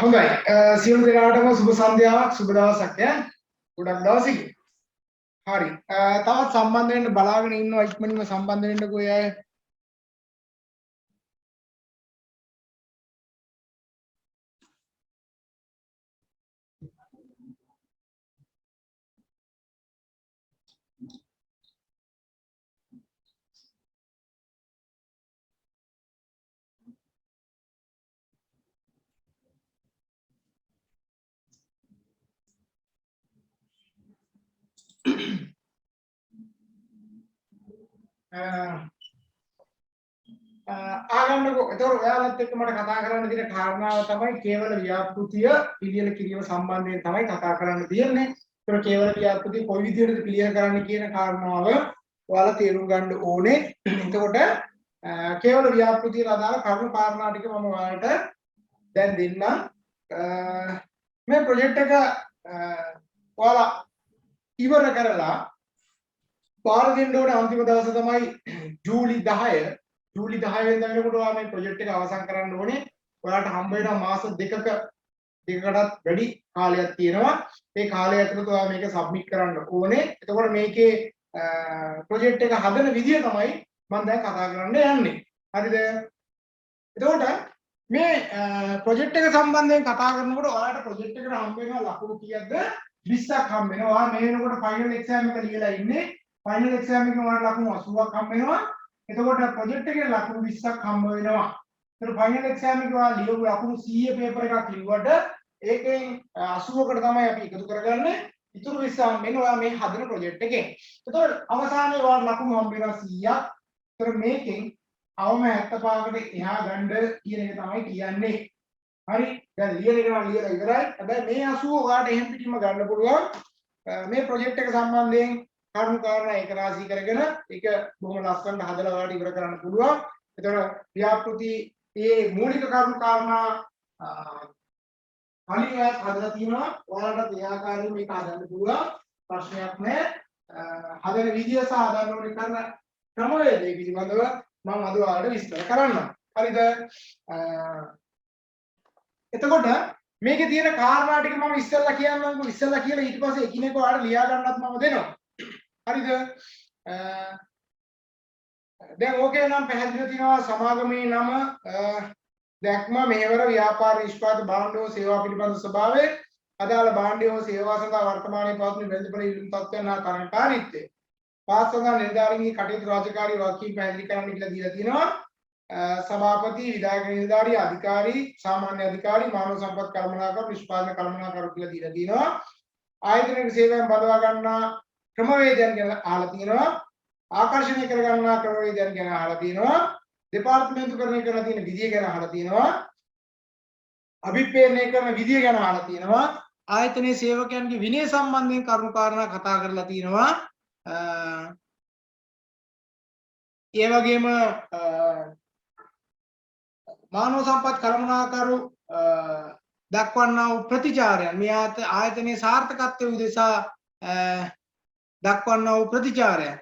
හොඳයි සියලු දෙනාටම සුබ සන්ධ්‍යාවක් සුබ දවසක් ඈ ගොඩක් දවසකින් හරි තවත් සම්බන්ධ වෙන්න බලාගෙන ඉන්නවා ඉක්මනින්ම සම්බන්ධ වෙන්නකෝ අය ආගන්නකෝ ඒතකොට ඔයාලත් එක්ක මට කතා කරන්න තියෙන කාරණාව තමයි කේවල ව්‍යාපෘතිය පිළියෙල කිරීම සම්බන්ධයෙන් තමයි කතා කරන්න තියෙන්නේ. ඒතකොට කේවල ව්‍යාපෘතිය කොයි විදිහටද පිළියෙල කරන්න කියන කාරණාව ඔයාලා තේරුම් ගන්න ඕනේ. එතකොට කේවල ව්‍යාපෘතියට අදාළ කරුණු කාරණා ටික මම ඔයාලට දැන් දෙන්නම්. මේ ප්‍රොජෙක්ට් එක ඔයාලා ඉවර කරලා පාර දෙන්න ඕනේ අන්තිම දවස තමයි ජූලි 10. ජූලි 10 වෙනිදා වෙනකොට ඔයා මේ ප්‍රොජෙක්ට් එක අවසන් කරන්න ඕනේ. ඔයාලට හම්බ වෙනවා මාස දෙකකටත් වැඩි කාලයක් තියෙනවා. මේ කාලය ඇතුළත ඔයා මේක සබ්මිට් කරන්න ඕනේ. එතකොට මේකේ ප්‍රොජෙක්ට් එක හදන විදිය තමයි මම දැන් කතා කරන්න යන්නේ. හරිද? එතකොට මේ ප්‍රොජෙක්ට් එක සම්බන්ධයෙන් කතා කරනකොට ඔයාලට ප්‍රොජෙක්ට් එකට හම්බ වෙනවා ලකුණු කීයක්ද? 20ක් හම්බ වෙනවා. ඔයා මේ වෙනකොට ෆයිනල් එක්සෑම් එක ලියලා ඉන්නේ. ෆයිනල් එක්සෑම් එකේ ඔයාලට ලකුණු 80ක් හම්බ වෙනවා. එතකොට ප්‍රොජෙක්ට් එකේ ලකුණු 20ක් හම්බ වෙනවා. ඒතර ෆයිනල් එක්සෑම් එකේ ඔයා ලියපු ලකුණු 100 පේපර් එකක් ලිව්වට ඒකෙන් 80කට තමයි අපි එකතු කරගන්නේ. ඉතුරු 20 හම්බ වෙන්නේ ඔයා මේ හදන ප්‍රොජෙක්ට් එකෙන්. එතකොට අවසානයේ ඔයාලට ලකුණු හම්බ වෙනවා 100ක්. ඒතර මේකෙන් අවම 75කට එහා ගන්න කියන එක තමයි කියන්නේ. හරි. දැන් ලියන එක නම් ලියලා ඉවරයි. හැබැයි මේ 80 ඔයාලට එහෙම් පිටින්ම ගන්න පුළුවන්. මේ ප්‍රොජෙක්ට් එක සම්බන්ධයෙන් කරුණු කාරණා ඒක රාශී කරගෙන ඒක බොහොම ලස්සනට හදලා ඔයාලට ඉවර කරන්න පුළුවන්. එතකොට ව්‍යාපෘති මේ මූලික කරුණු කාරණා කලින් ඔයත් හදලා තියෙනවා. ඔයාලට මේ ආකාරයෙන් මේක හදන්න පුළුවන්. ප්‍රශ්නයක් නැහැ. හදන විදිය සහ හදන්න ඕනේ කරන ක්‍රමවේදය පිළිබඳව මම අද ඔයාලට විස්තර කරන්නම්. හරිද? එතකොට මේකේ තියෙන කාරණා ටික මම ඉස්සෙල්ලා කියන්නම්කෝ. ඉස්සෙල්ලා කියලා ඊට පස්සේ එකිනෙක ඔයාලට ලියා ගන්නත් මම දෙනවා. හරිද? දැන් ඕකේ නම් පැහැදිලිව තියෙනවා සමාගමේ නම දැක්ම මෙහෙවර ව්‍යාපාර නිෂ්පාද භාණ්ඩ හෝ සේවා පිළිබඳ ස්වභාවය අදාළ භාණ්ඩ හෝ සේවා සඳහා වර්තමානයේ පවතින වෙළඳපොළ ඉල්ලුම් තත්ත්වයන් හා තරණකාරීත්වය පාස් සඳහා නිලධාරීන්ගේ කටයුතු රාජකාරී වගකීම් පැහැදිලි කරන්න කියලා දීලා තියෙනවා. සභාපති විධායක නිලධාරී අධිකාරී සාමාන්‍ය අධිකාරී මානව සම්පත් කළමනාකරු නිෂ්පාදන කළමනාකරු කියලා දීලා තියෙනවා. ආයතනික සේවයන් බදවා ගන්නා ක්‍රමවේදයන් ගැන අහලා තියෙනවා. ආකර්ෂණය කර ගන්නා ක්‍රමවේදයන් ගැන අහලා තියෙනවා. දෙපාර්තමේන්තුකරණය කරලා තියෙන විදිය ගැන අහලා තියෙනවා. අභිප්‍රේරණය කරන විදිය ගැන අහලා තියෙනවා. ආයතනයේ සේවකයන්ගේ විනය සම්බන්ධයෙන් කරුණු කාරණා කතා කරලා තියෙනවා. ඒ වගේම මානව සම්පත් කළමනාකරු දක්වන්නා වූ ප්‍රතිචාරයන් මේ ආයතනයේ සාර්ථකත්වය උදෙසා දක්වන්නා වූ ප්‍රතිචාරයන්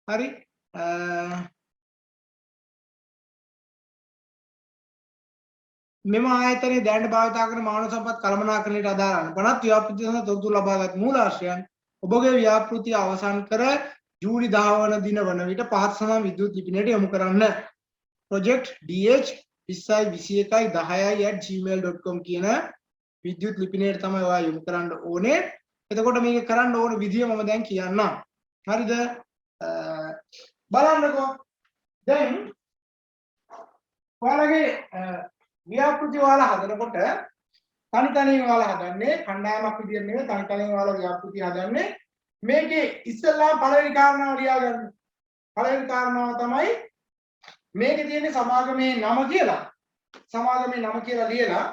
හරි මෙම ආයතනයේ දැනට භාවිතා කරන මානව සම්පත් කළමනාකරණයට අදාළ අනුපනත් ව්‍යාපෘති සඳහා තොරතුරු ලබාගත් මූලාශ්‍රයන් ඔබගේ ව්‍යාපෘතිය අවසන් කර ජූලි 10 වන දින වන විට පහත සඳහන් විද්‍යුත් ලිපිනයට යොමු කරන්න. project dh202110@gmail.com කියන විද්‍යුත් ලිපිනයට තමයි ඔයා යොමු කරන්න ඕනේ. එතකොට මේක කරන්න ඕන විදිය මම දැන් කියන්නම්. හරිද? බලන්නකෝ. දැන් ඔයාලගේ ව්‍යාපෘති ඔයාලා හදනකොට තනි තනියෙන් ඔයාලා හදන්නේ කණ්ඩායමක් විදියට නෙවෙයි තනි තනියෙන් ඔයාලා ව්‍යාපෘති හදන්නේ. මේකේ ඉස්සෙල්ලා පළවෙනි කාරණාව ලියා ගන්න. පළවෙනි කාරණාව තමයි මේකේ තියෙන සමාගමේ නම කියලා. සමාගමේ නම කියලා ලියලා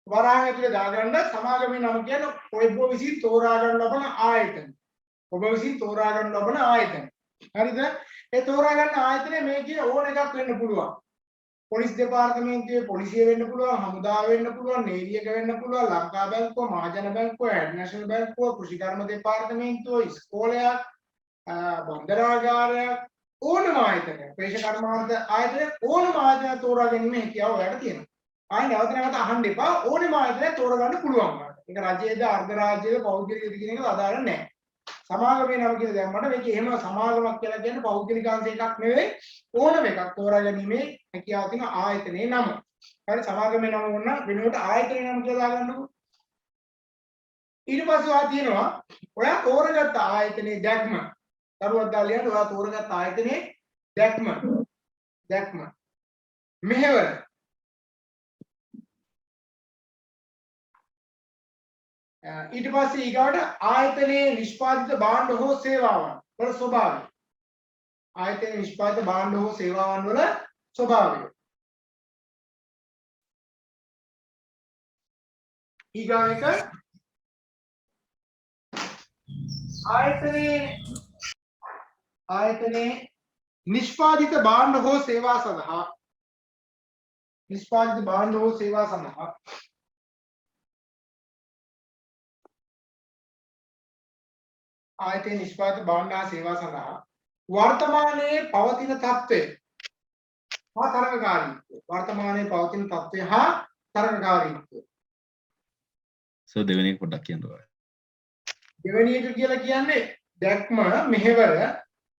වරහන් ඇතුලේ දාගන්න. සමාගමේ නම කියන්නේ ඔබ විසින් තෝරා ගන්න ලබන ආයතන. ඔබ විසින් තෝරා ගන්න ලබන ආයතන. හරිද? ඒ තෝරා ගන්න ආයතනේ මේකේ ඕන එකක් වෙන්න පුළුවන්. පොලිස් දෙපාර්තමේන්තුවේ පොලිසිය වෙන්න පුළුවන්, හමුදාව වෙන්න පුළුවන්, නේවිය එක වෙන්න පුළුවන්, ලංකා බැංකුව, මහජන බැංකුව, ඇඩ් නැෂනල් බැංකුව, කෘෂිකර්ම දෙපාර්තමේන්තුව, ඉස්කෝලයක්, බන්ධනාගාරයක් ඕනම ආයතනයක් ප්‍රේෂ කර්මාන්ත ආයතනයක් ඕනම ආයතනයක් තෝරා ගැනීම හැකියාව ඔයාලට තියෙනවා. ආයෙ නැවත නැවත අහන්න එපා ඕනම ආයතනයක් තෝරගන්න පුළුවන් වුණාට. ඒක රජයේද අර්ධ රාජ්‍යයේද පෞද්ගලිකද කියන එක අදාළ නැහැ. සමාගමේ නම කියලා දැම්මට මේක එහෙම සමාගමක් කියලා කියන්නේ පෞද්ගලිකාංශ එකක් නෙවෙයි ඕනම එකක් තෝරා ගැනීමේ හැකියාව තියෙන ආයතනයේ නම. හරි සමාගමේ නම වුණා වෙනුවට ආයතනයේ නම කියලා දාගන්නකො. ඊට පස්සේ ඔයා තියෙනවා ඔයා තෝරගත්ත ආයතනයේ දැක්ම. කරුවක් දාලා ලියන්න ඔයා තෝරගත්ත ආයතනයේ දැක්ම. මෙහෙවර ඊට පස්සේ ඊගාට ආයතනයේ නිෂ්පාදිත භාණ්ඩ හෝ සේවාවන් වල ස්වභාවය. ආයතනයේ නිෂ්පාදිත භාණ්ඩ හෝ සේවාවන් වල ස්වභාවය. ඊගාව එක ආයතනයේ නිෂ්පාදිත භාණ්ඩ හෝ සේවා සඳහා ආයතනයේ නිෂ්පාදිත භාණ්ඩ හා සේවා සඳහා වර්තමානයේ පවතින තත්ත්වය හා තරඟකාරීත්වය. දෙවෙනි එක පොඩ්ඩක් කියන්න ඕනේ. දෙවෙනි එක කියලා කියන්නේ දැක්ම මෙහෙවර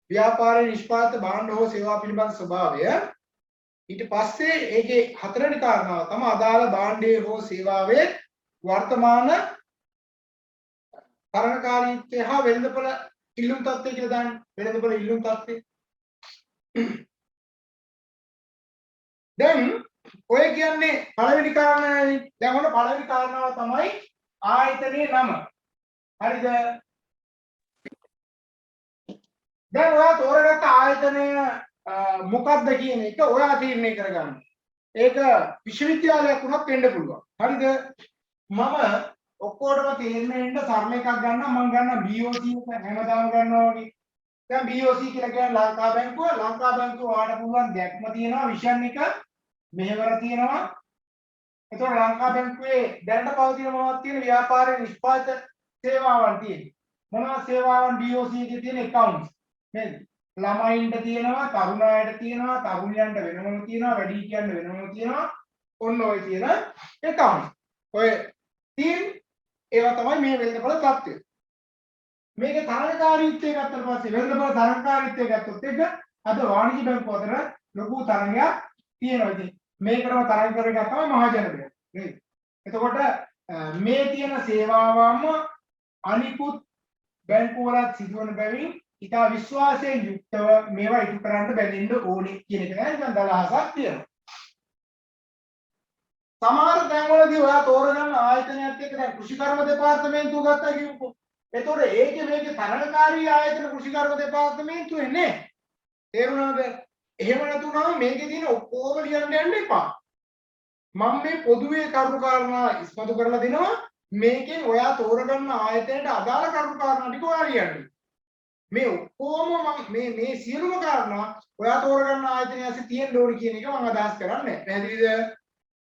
ව්‍යාපාරයේ නිෂ්පාදිත භාණ්ඩ හෝ සේවා පිළිබඳ ස්වභාවය. ඊට පස්සේ ඒකේ හතරවෙනි කාරණාව තමයි අදාළ භාණ්ඩයේ හෝ සේවාවේ වර්තමාන තරඟකාරීත්වය හා වෙළඳපොළ ඉල්ලුම් තත්ත්වය කියලා දාන්නේ. වෙළඳපොළ ඉල්ලුම් තත්ත්වය. දැන් ඔය කියන්නේ පළවෙනි කාරණාවනේ. දැන් ඔන්න පළවෙනි කාරණාව තමයි ආයතනයේ නම. හරිද? දැන් ඔයා තෝරගත්ත ආයතනය මොකක්ද කියන එක ඔයා තීරණය කරගන්න. ඒක විශ්වවිද්‍යාලයක් වුණත් වෙන්න පුළුවන්. හරිද? මම ඔක්කොටම තීරණයෙන්ද සරල එකක් ගන්නම්. මම ගන්නම් BOC එක හැමදාම ගන්නවා වගේ. දැන් BOC කියලා කියන්නේ ලංකා බැංකුව. ලංකා බැංකුව ඔයාලට පුළුවන් දැක්ම තියෙනවා විෂන් එක මෙහෙවර තියෙනවා. එතකොට ලංකා බැංකුවේ දැනට පවතින මොනවද තියෙන ව්‍යාපාරයේ නිෂ්පාදිත සේවාවන් තියෙනවා. මොනවද සේවාවන් BOC එකේ තියෙන accounts නේද? ළමයින්ට තියෙනවා, තරුණ අයට තියෙනවා, තරුණයන්ට වෙනම තියෙනවා, වැඩිහිටියන්ට වෙනම තියෙනවා. ඔන්න ඔය තියෙන accounts. ඔය තියෙන ඒවා තමයි මේ වෙළඳපොළ තත්ත්වය. මේකේ තරඟකාරීත්වය ගත්තට පස්සේ වෙළඳපොළ තරඟකාරීත්වය ගත්තොත් එක අද වාණිජ්‍ය බැංකුව අතර ලොකු තරඟයක් තියෙනවා. ඉතින් මේකටම තරඟ කරගෙන තමයි මහජන බැංකුව නේද? එතකොට මේ තියෙන සේවාවම අනිකුත් බැංකුව වල සිදුවන බැවින් ඉතා විශ්වාසයෙන් යුක්තව මේවා ඉටු කරන්න බැඳෙන්න ඕනේ කියන එක නේද? නිකන් දලහසක් තියෙනවා. සමහර තැන්වලදී ඔයා තෝරගන්න ආයතනයත් එක්ක දැන් කෘෂිකර්ම දෙපාර්තමේන්තුව ගත්තා කියමුකෝ. එතකොට මේකේ තරඟකාරී ආයතන කෘෂිකර්ම දෙපාර්තමේන්තුවේ නේ. තේරුණාද? එහෙම නැතුනම මේකේ තියෙන ඔක්කොම ලියන්න යන්න එපා. මම මේ පොදුවේ කරුණු කාරණා ඉස්මතු කරලා දෙනවා. මේකෙන් ඔයා තෝරගන්න ආයතනයට අදාළ කරුණු කාරණා ටික ඔයා ලියන්න. මේ ඔක්කොම මේ සියලුම කාරණා ඔයා තෝරගන්න ආයතනය ඇස්සේ තියෙන්න ඕනේ කියන එක මම අදහස් කරන්නේ. පැහැදිලිද?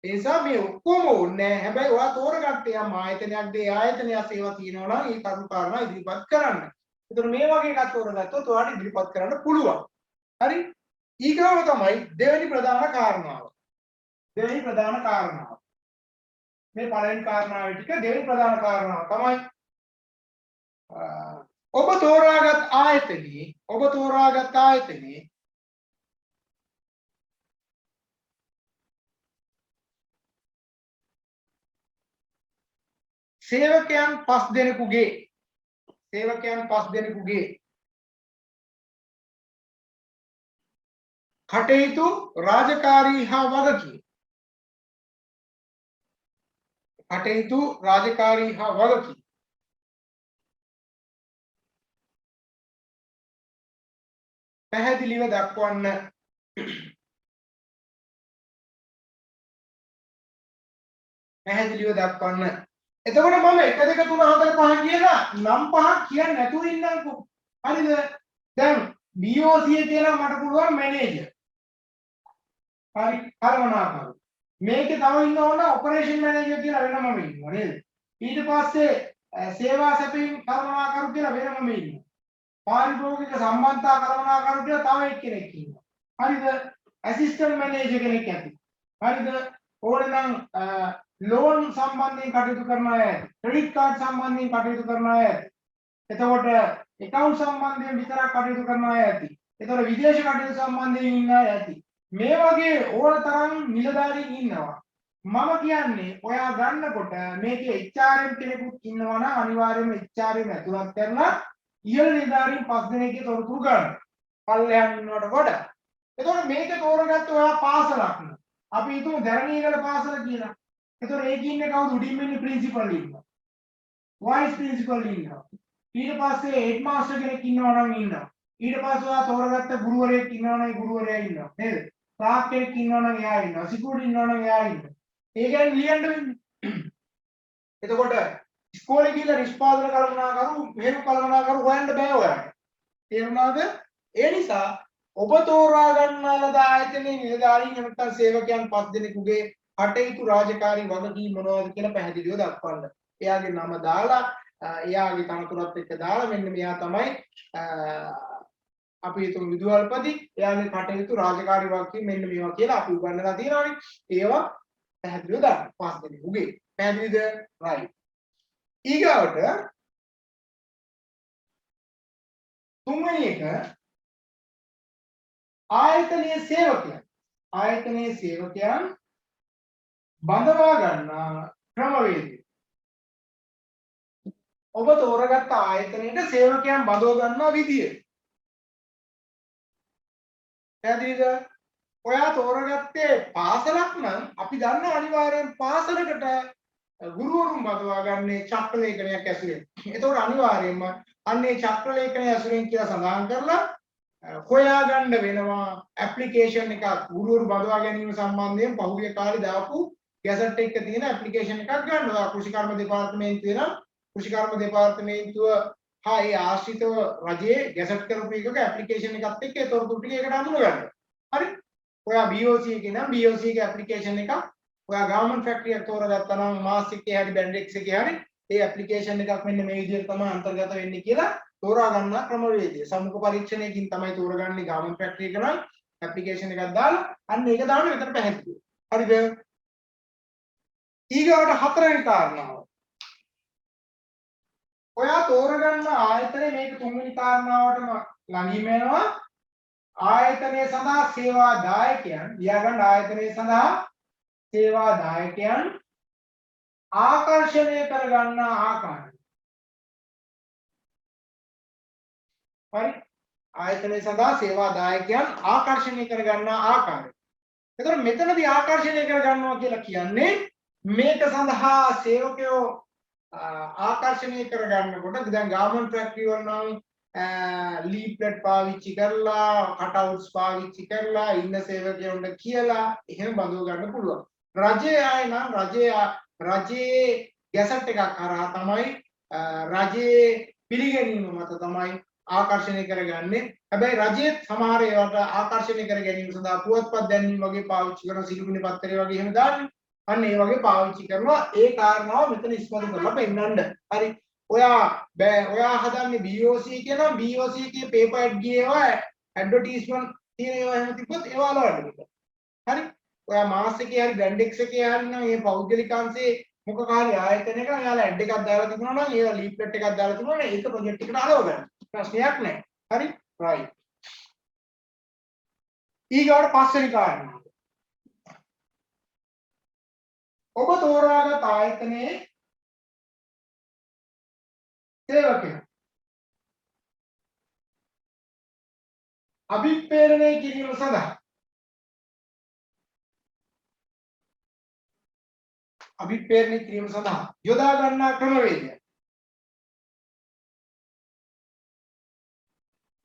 ඒ නිසා මේ ඔක්කොම ඕනේ නැහැ. හැබැයි ඔයා තෝරගත්තේ යම් ආයතනයක් දේ ආයතනය සේවා තියෙනවා නම් ඒ කරුණු කාරණා ඉදිරිපත් කරන්න. ඒතර මේ වගේ එකක් තෝරගත්තොත් ඔයාලට ඉදිරිපත් කරන්න පුළුවන්. හරි? ඊගාව තමයි දෙවෙනි ප්‍රධාන කාරණාව. මේ පළවෙනි කාරණාවේ ටික දෙවෙනි ප්‍රධාන කාරණාව තමයි ඔබ තෝරාගත් ආයතනයේ සේවකයන් 5 දෙනෙකුගේ කටයුතු රාජකාරී හා වගකීම් පැහැදිලිව දක්වන්න. එතකොට මම 1 2 3 4 5 කියලා නම් 5ක් කියන්නේ නැතුව ඉන්නම්කෝ. හරිද? දැන් BOC කියලා මට පුළුවන් මැනේජර්. හරි කර්මනාකරු. මේකේ තව ඉන්නවනම් ඔපරේෂන් මැනේජර් කියලා වෙනමම ඉන්නවා නේද? ඊට පස්සේ සේවා සැපීම් කර්මනාකරු කියලා වෙනමම ඉන්නවා. පාරිභෝගික සම්බන්ධතා කළමනාකරු කියලා තව එක්කෙනෙක් ඉන්නවා. හරිද? ඇසිස්ටන්ට් මැනේජර් කෙනෙක් ඇති. හරිද? ඕනනම් ලෝන් සම්බන්ධයෙන් කටයුතු කරන අය ඇති. ක්‍රෙඩිට් කාඩ් සම්බන්ධයෙන් කටයුතු කරන අය ඇති. එතකොට account සම්බන්ධයෙන් විතරක් කටයුතු කරන අය ඇති. එතකොට විදේශ කටයුතු සම්බන්ධයෙන් ඉන්න අය ඇති. මේ වගේ ඕන තරම් නිලධාරීන් ඉන්නවා. මම කියන්නේ ඔයා ගන්නකොට මේකේ HRM කෙනෙකුත් ඉන්නවා නම් අනිවාර්යයෙන්ම HRM ඇතුළත් කරලා ඉහළ නිලධාරීන් 5 දෙනෙක්ගේ තොරතුරු ගන්න. පල්ලෙහාන් ඉන්නවට වඩා. එතකොට මේක තෝරගත්ත ඔයා පාසලක් න ะ. අපි හිතමු දැරණියගල පාසල කියලා. එතකොට ඒකේ ඉන්නේ කවුද? උඩින්ම ඉන්නේ ප්‍රින්සිපල් ඉන්නවා. වයිස් ප්‍රින්සිපල් ඉන්නවා. ඊට පස්සේ හෙඩ් මාස්ටර් කෙනෙක් ඉන්නවා නම් ඉන්නවා. ඊට පස්සේ ඔයා තෝරගත්ත ගුරුවරයෙක් ඉන්නවා නම් ගුරුවරයා ඉන්නවා. නේද? ක්ලාක් කෙනෙක් ඉන්නවා නම් එයා ඉන්නවා. සිකියුරිටි ඉන්නවා නම් එයා ඉන්නවා. ඒ කියන්නේ ලියන්න වෙන්නේ. එතකොට ඉස්කෝලේ ගිහලා නිෂ්පාදන කළමනාකරු මෙහෙම කළමනාකරු හොයන්න බෑ ඔයාලට. තේරුණාද? ඒ නිසා ඔබ තෝරා ගන්නා ලද ආයතනයේ නිලධාරීන් නැත්නම් සේවකයන් 5 දෙනෙකුගේ කටයුතු රාජකාරී වගකීම් මොනවද කියලා පැහැදිලිව දක්වන්න. එයාගේ නම දාලා එයාගේ තනතුරත් එක්ක දාලා මෙන්න මෙයා තමයි අපි හිතමු විදුහල්පති එයාගේ කටයුතු රාජකාරී වගකීම් මෙන්න මේවා කියලා අපි උගන්වලා තියෙනවානේ. ඒවා පැහැදිලිව දාන්න 5 දෙනෙකුගේ. පැහැදිලිද? right. ඊගාවට තුන්වෙනි එක ආයතනීය සේවකයන්. ආයතනීය සේවකයන් බඳවා ගන්නා ක්‍රමවේදය. ඔබ තෝරගත්ත ආයතනයේ සේවකයන් බඳව ගන්නා විදිය. පැහැදිලිද? ඔයා තෝරගත්තේ පාසලක් නම් අපි දන්න අනිවාර්යෙන් පාසලකට ගුරුවරුන් බඳවා ගන්නේ චක්‍ර ලේඛනයක් ඇසුරෙන්. ඒතකොට අනිවාර්යයෙන්ම අන්නේ චක්‍ර ලේඛනය ඇසුරෙන් කියලා සඳහන් කරලා හොයා ගන්න වෙනවා ඇප්ලිකේෂන් එකක් ගුරුවරු බඳවා ගැනීම සම්බන්ධයෙන් පහුගිය කාලේ දාපු ගැසට් එකක තියෙන ඇප්ලිකේෂන් එකක් ගන්නවා. කෘෂිකර්ම දෙපාර්තමේන්තුවේ නම් කෘෂිකර්ම දෙපාර්තමේන්තුව හා ඒ ආශ්‍රිතව රජයේ ගැසට් කරපු එකක ඇප්ලිකේෂන් එකත් එක්ක ඒ තොරතුරු ටික එකට අඳුන ගන්න. හරි? ඔයා BOC එකේ නම් BOC එකේ ඇප්ලිකේෂන් එකක් ඔයා ගවර්න්මන්ට් ෆැක්ටරි එකක් තෝරගත්තා නම් මාස් එකේ හරි බැන්ඩෙක්ස් එකේ හරි ඒ ඇප්ලිකේෂන් එකක් මෙන්න මේ විදිහට තමයි අන්තර්ගත වෙන්නේ කියලා තෝරා ගන්න ක්‍රමවේදය. සම්මුඛ පරීක්ෂණයකින් තමයි තෝරගන්නේ ගවර්න්මන්ට් ෆැක්ටරි එක නම් ඇප්ලිකේෂන් එකක් දාලා අන්න ඒක දාන්න විතර පැහැදිලි. හරිද? ඊගාවට හතරවෙනි කාරණාව. ඔයා තෝරගන්න ආයතනයේ මේක තුන්වෙනි කාරණාවටම ළඟින් වෙනවා. ආයතනයේ සඳහා සේවා දායකයන් ලියාගන්න ආයතනයේ සඳහා සේවා දායකයන් ආකර්ෂණය කරගන්න ආකාරය. හරි? ආයතනයේ සඳහා සේවා දායකයන් ආකර්ෂණය කරගන්න ආකාරය. එතකොට මෙතනදී ආකර්ෂණය කරගන්නවා කියලා කියන්නේ මේක සඳහා සේවකයෝ ආකර්ෂණය කරගන්නකොට දැන් ගාමන්ට් ෆැක්ටරි වල නම් ලීෆ්ලට් පාවිච්චි කරලා කටවුට්ස් පාවිච්චි කරලා ඉන්න සේවකයන්ට කියලා එහෙම බඳව ගන්න පුළුවන්. රජයේ ආය නම් රජයේ ගැසට් එකක් කරා තමයි රජයේ පිළිගැනීම මත තමයි ආකර්ෂණය කරගන්නේ. හැබැයි රජයේ සමහර ඒවාට ආකර්ෂණය කර ගැනීම සඳහා පුවත්පත් දැන්වීම වගේ පාවිච්චි කරන සිළුමිණි පත්තරේ වගේ එහෙම දාන්නේ. අන්න ඒ වගේ පාවිච්චි කරනවා. ඒ කාරණාව මෙතන ඉස්මතු කරලා පෙන්නන්න. හරි. ඔයා හදන්නේ BOC කියනවා BOC එකේ පේපර් ඇඩ් ගියේවා ඇඩ්වර්ටයිස්මන්ට් තියෙන ඒවා එහෙම තිබ්බොත් ඒවා අලවන්න. හරි. ඔයා මාස් එකේ හරි බ්‍රැන්ඩෙක්ස් එකේ හරි නම් මේ පෞද්ගලික අංශේ මොකක් හරි ආයතනයක ඔයාලා ඇඩ් එකක් දාලා තිබුණා නම් ඒවා ලීෆ්ලට් එකක් දාලා තිබුණා නම් ඒක ප්‍රොජෙක්ට් එකට අලව ගන්න. ප්‍රශ්නයක් නැහැ. හරි? right. ඊගාට පස්වෙනි කාරණාව. ඔබ තෝරාගත් ආයතනයේ සේවකයන් අභිප්‍රේරණය කිරීම සඳහා යොදා ගන්නා ක්‍රමවේදය.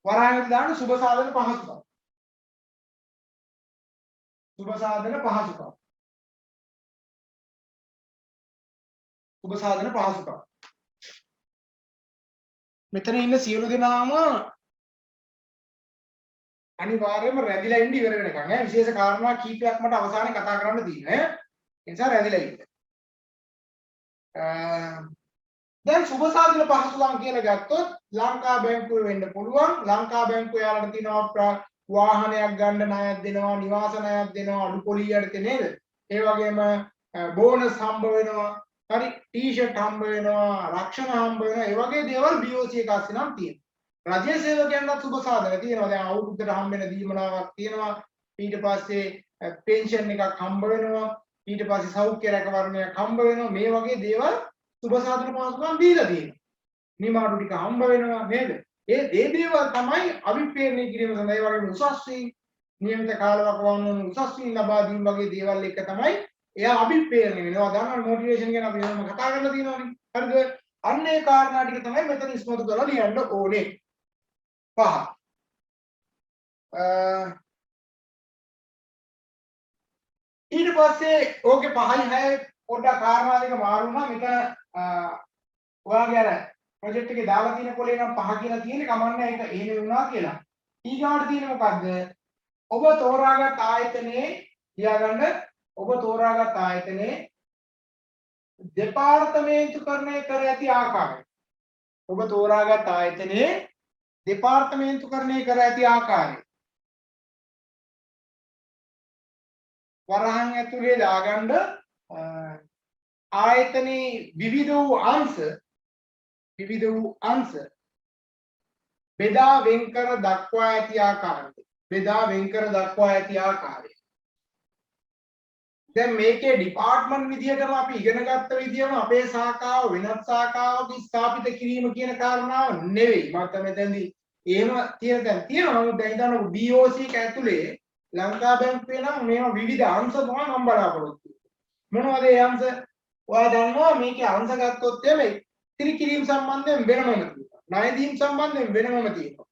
වරායන දාන සුබ සාධන පහසුකම්. සුබ සාධන පහසුකම්. මෙතන ඉන්න සියලු දෙනාම අනිවාර්යයෙන්ම රැඳිලා ඉන්න ඉවර වෙනකන් ඈ විශේෂ කාරණා කීපයක් මට අවසානයේ කතා කරන්න තියෙනවා ඈ. ඒ නිසා රැඳිලා ඉන්න. දැන් සුබ සාධන පහසුකම් කියලා ගත්තොත් ලංකා බැංකුවේ වෙන්න පුළුවන්. ලංකා බැංකුව යාලට තියෙනවා වාහනයක් ගන්න ණයක් දෙනවා, නිවාස ණයක් දෙනවා, අඩු පොලියට නේද? ඒ වගේම බෝනස් හම්බ වෙනවා. හරි ටී-ෂර්ට් හම්බ වෙනවා, රක්ෂණ හම්බ වෙනවා. ඒ වගේ දේවල් BOC එක ASCII නම් තියෙනවා. රජයේ සේවකයන්ට සුබ සාධන තියෙනවා. දැන් අවුරුද්දට හම්බ වෙන දීමනාවක් තියෙනවා. ඊට පස්සේ පෙන්ෂන් එකක් හම්බ වෙනවා. ඊට පස්සේ සෞඛ්‍ය රැකවරණයක් හම්බ වෙනවා. මේ වගේ දේවල් සුබ සාධන පහසුකම් දීලා තියෙනවා. නිමාඩු ටික හම්බ වෙනවා නේද? ඒ දේවල් තමයි අවිපේරණය කිරීම සඳහා ඒ වගේම උසස් වී නියමිත කාලවකවානුව උසස් වී ලබා දීම වගේ දේවල් එක තමයි එයා අවිපේරණය වෙනවා. දන්නවනේ මොටිවේෂන් ගැන අපි වෙනම කතා කරලා තියෙනවානේ. හරිද? අන්න ඒ කාරණා ටික තමයි මෙතන ඉස්මතු කරලා ලියන්න ඕනේ. පහ. ඊට පස්සේ ඕකේ 5යි 6යි පොඩ්ඩක් කාරණා දෙක මාරු වුණා. මෙතන ඔයාගේ අර ප්‍රොජෙක්ට් එකේ දාලා තියෙන පොලේ නම් 5 කියලා තියෙන්නේ කමන්නේ ඒක එහෙම වුණා කියලා. ඊගාවට තියෙන්නේ මොකද්ද? ඔබ තෝරාගත් ආයතනයේ ලියාගන්න ඔබ තෝරාගත් ආයතනයේ දෙපාර්තමේන්තුකරණය කර ඇති ආකාරය. ඔබ තෝරාගත් ආයතනයේ දෙපාර්තමේන්තුකරණය කර ඇති ආකාරය. වරහන් ඇතුලේ දාගන්න ආයතනයේ විවිධ වූ අංශ බෙදා වෙන්කර දක්වා ඇති ආකාරය. දැන් මේකේ ડિපාර්ට්මන්ට් විදියටම අපි ඉගෙන ගත්ත විදියම අපේ ශාඛාව වෙනත් ශාඛාවක ස්ථාපිත කිරීම කියන කාරණාව නෙවෙයි. මම මෙතනදී එහෙම තියෙන දැන් තියෙනවා. නමුත් දැන් හිතන්න BOC එක ඇතුලේ ලංකා බැංකුවේ නම් මේවා විවිධ අංශ තමයි මම බලාපොරොත්තු වෙන්නේ. මොනවද ඒ අංශ? ඔයා දන්නවා මේකේ අංශ ගත්තොත් එමේ ඉතිරිකිරීම සම්බන්ධයෙන් වෙනමම තියෙනවා. ණය දීම් සම්බන්ධයෙන් වෙනමම තියෙනවා.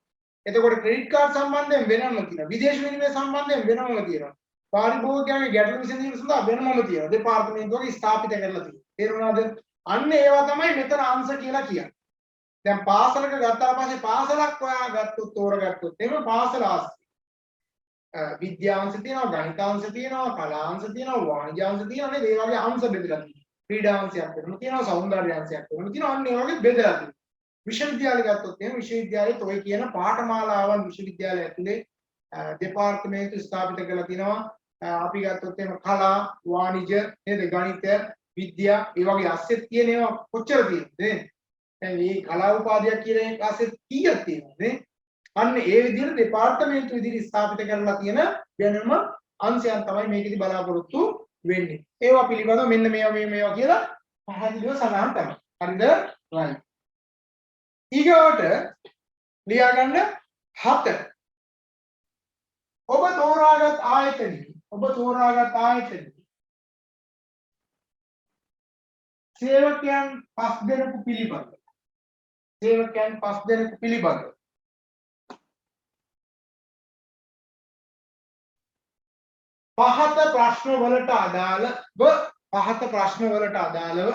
එතකොට ක්‍රෙඩිට් කාඩ් සම්බන්ධයෙන් වෙනමම තියෙනවා. විදේශ විනිමය සම්බන්ධයෙන් වෙනමම තියෙනවා. පාරිභෝගිකයන්ගේ ගැටළු විසඳීම සඳහා වෙනමම තියෙනවා. දෙපාර්තමේන්තුවක ස්ථාපිත කරලා තියෙනවා. තේරුණාද? අන්න ඒවා තමයි මෙතන අංශ කියලා කියන්නේ. දැන් පාසලක ගත්තා පස්සේ පාසලක් ඔයා ගත්තොත් තෝරගත්තොත් එහෙම පාසල ආස්ති. විද්‍යාංශ තියෙනවා, ගණිතාංශ තියෙනවා, කලාංශ තියෙනවා, වාණිජාංශ තියෙනවා නේද? ඒ වගේ අංශ බෙදලා තියෙනවා. ක්‍රීඩාංශයක් වෙනම තියෙනවා, සෞන්දර්යාංශයක් වෙනම තියෙනවා. අන්න ඒ වගේ බෙදලා තියෙනවා. විශ්වවිද්‍යාලය ගත්තොත් එහෙනම් විශ්වවිද්‍යාලයේත් ඔය කියන පාඨමාලාවන් විශ්වවිද්‍යාලය ඇතුලේ දෙපාර්තමේන්තු ස්ථාපිත කරලා තිනවා. අපි ගත්තොත් එහෙනම් කලා, වාණිජ, නේද? ගණිත, විද්‍යා, ඒ වගේ අස්සෙත් කියන ඒවා කොච්චර තියෙනවද? දැන් මේ කලා උපාධියක් කියන එක අස්සෙත් කීයක් තියෙනවද? අන්න ඒ විදිහට දෙපාර්තමේන්තු විදිහට ස්ථාපිත කරලා තියෙන වෙනම අංශයන් තමයි මේකෙදි බලාපොරොත්තු වෙන්නේ. ඒවා පිළිබඳව මෙන්න මේවා කියලා පැහැදිලිව සඳහන් තමයි. හරිද? right. ඊගොට ලියාගන්න 7. ඔබ තෝරාගත් ආයතනයේ සේවකයන් 5 දෙනෙකු පිළිබඳ පහත ප්‍රශ්න වලට අදාළව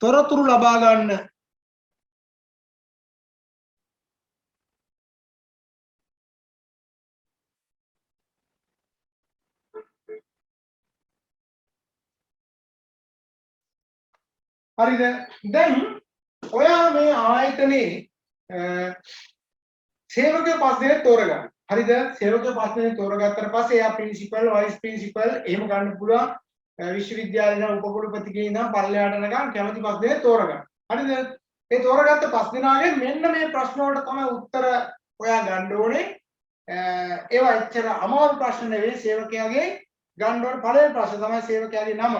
තොරතුරු ලබා ගන්න. හරිද? දැන් ඔයා මේ ආයතනයේ සේවකයෝ 5 දෙනෙක් තෝරගන්න. හරිද? සේවකයෝ 5 දෙනෙක් තෝරගත්තට පස්සේ එයා ප්‍රින්සිපල්, වයිස් ප්‍රින්සිපල් එහෙම ගන්න පුළුවන්. විශ්වවිද්‍යාලේ උපකුලපතිගේ ඉඳන් පල්ලෙහාට යනකම් කැමති 5 දෙනෙක් තෝරගන්න. හරිද? ඒ තෝරගත්ත 5 දෙනාගෙන් මෙන්න මේ ප්‍රශ්න වලට තමයි උත්තර ඔයා ගන්න ඕනේ. ඒවා එච්චර අමාරු ප්‍රශ්න නෙවෙයි. සේවකයාගේ ගන්න ඕනේ පළවෙනි ප්‍රශ්න තමයි සේවකයාගේ නම.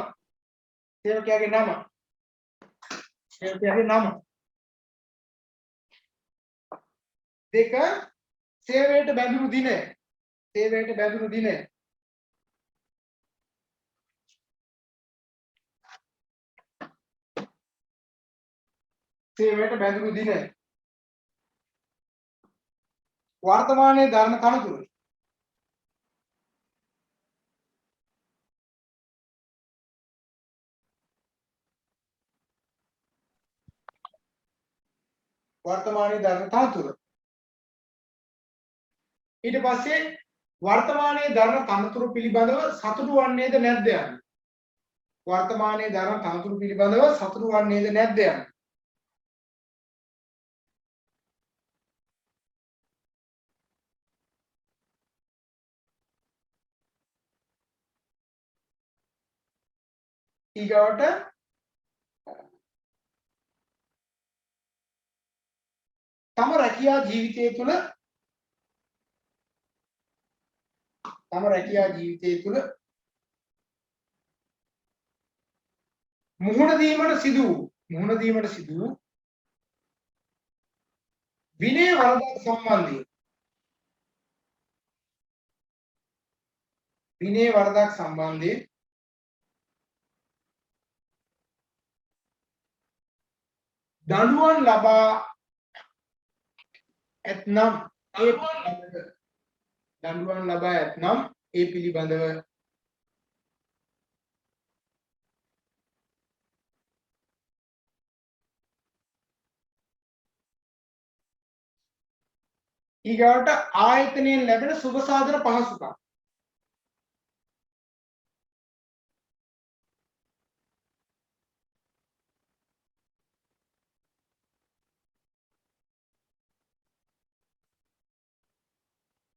දෙක සේවයට බැඳුණු දිනය. වර්තමානයේ ධර්ම තනතුරු. ඊට පස්සේ වර්තමානයේ දරන තනතුරු පිළිබඳව සතුටු වන්නේද නැද්ද යන්නේ. වර්තමානයේ දරන තනතුරු පිළිබඳව සතුටු වන්නේද නැද්ද යන්නේ. ඊගවට තම රැකියා ජීවිතය තුළ මුහුණ දීමට සිදු වූ විනය වරදක් සම්බන්ධයෙන් දඬුවම් ලබා ඇතනම් ඒ පිළිබඳව ඊගාට ආයතනයෙන් ලැබෙන සුබ සාධන පහසුකම්.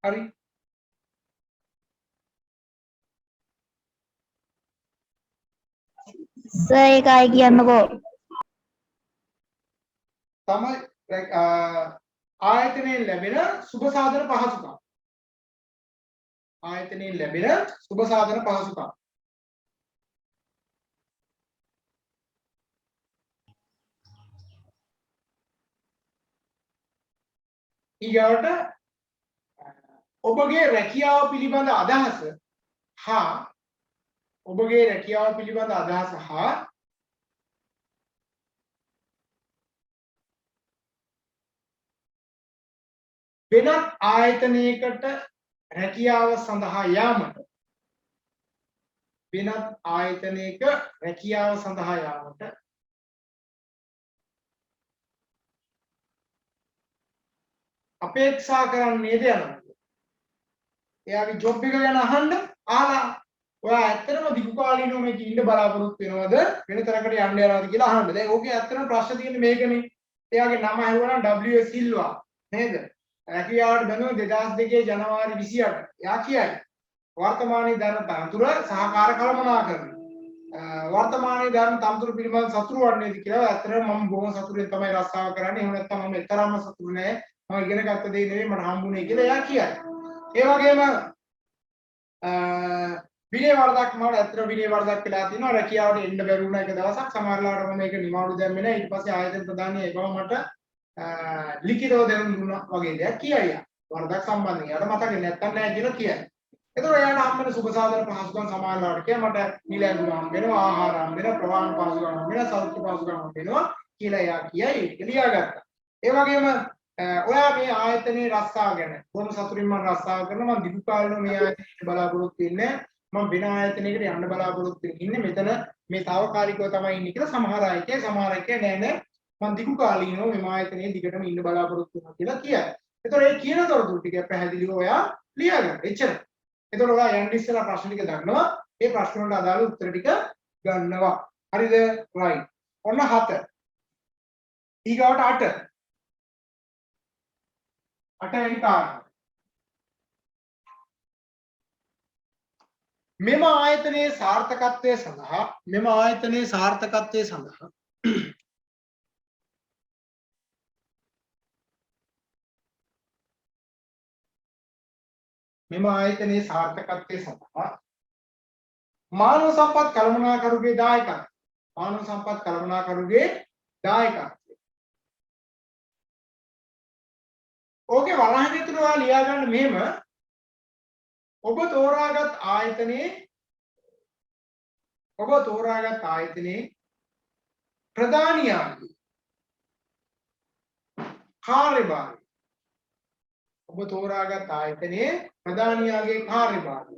හරි. ඒකයි කියන්නකෝ. තමයි ආයතනයෙන් ලැබෙන සුබ සාධන පහසුකම්. ඊගාට ඔබගේ රැකියාව පිළිබඳ අදහස හා වෙනත් ආයතනයකට රැකියාව සඳහා යාමට අපේක්ෂා කරන්නේද යනවා. එයාගේ ජොබ් එක ගැන අහලා ඔයා ඇත්තටම දිගු කාලීනව මේක ඉන්න බලාපොරොත්තු වෙනවද වෙන තරකට යන්න යනවද කියලා අහන්න. දැන් ඕකේ ඇත්තටම ප්‍රශ්න තියෙන්නේ මේකනේ. එයාගේ නම ඇහුවා නම් W.S. සිල්වා නේද? රැකියාවට බැඳුණු 2002 ජනවාරි 28. එයා කියයි වර්තමානයේ දරන තනතුර සහකාර කළමනාකරණය. වර්තමානයේ දරන තනතුර පිළිබඳ සතුරු වන්නේද කියලා ඇත්තටම මම බොහොම සතුටෙන් තමයි රස්සාව කරන්නේ. එහෙම නැත්නම් මම එතරම්ම සතුටු නෑ. මම ඉගෙන ගත්ත දේ නෙවෙයි මට හම්බුනේ කියලා එයා කියයි. ඒ වගේම විනය වරදක් මට ඇත්තට විනය වරදක් වෙලා තියෙනවා. රැකියාවට එන්න බැරි වුණා එක දවසක්. සමහරලාට මම මේක නිවාඩු දැම්මේ නෑ. ඊට පස්සේ ආයතන ප්‍රධානියා ඒ බව මට ලිඛිතව දෙන්න දුන්නා වගේ දෙයක් කියයි. වරදක් සම්බන්ධයෙන්. යාට මතකේ නැත්තම් නෑ කියලා කියයි. එතකොට එයාට හම්බෙන සුබ සාධන පහසුකම් සමහරලාට කියන මට නිල ඇඳුම් හම්බ වෙනවා, ආහාර හම්බ වෙනවා, ප්‍රවාහන පහසුකම් හම්බ වෙනවා, සෞඛ්‍ය පහසුකම් හම්බ වෙනවා කියලා එයා කියයි. ඒක ලියාගත්තා. ඒ වගේම ඔයා මේ ආයතනයේ රස්සාව ගැන බොහොම සතුටින් මම රස්සාව කරනවා. මම දිගු කාලෙම මේ ආයතනයේ බලාපොරොත්තු වෙන්නේ. මම වෙන ආයතනයකට යන්න බලාපොරොත්තු වෙන්නේ. මෙතන මේ తాවකාලිකව තමයි ඉන්නේ කියලා සමහර අය නෑ නෑ මම දිගු කාලීනව මේ ආයතනයේ දිගටම ඉන්න බලාපොරොත්තු වෙනවා කියලා කියයි. එතකොට ඒ කියන තොරතුරු ටික පැහැදිලිව ඔයා ලියාගන්න. එච්චරයි. එතකොට ඔයා යන්න ඉස්සෙල්ලා ප්‍රශ්න ටික දන්නවා. ඒ ප්‍රශ්න වලට අදාළ උත්තර ටික ගන්නවා. හරිද? right. ඔන්න 7. ඊගාවට 8. 8 වෙනි කාරණා. මෙම ආයතනයේ සාර්ථකත්වය සඳහා මානව සම්පත් කළමනාකරුගේ දායකත්වය. ඕකේ වරහන් ඇතුළේ ඔයා ලියා ගන්න මෙහෙම ඔබ තෝරාගත් ආයතනයේ ප්‍රධානියාගේ කාර්යභාරය.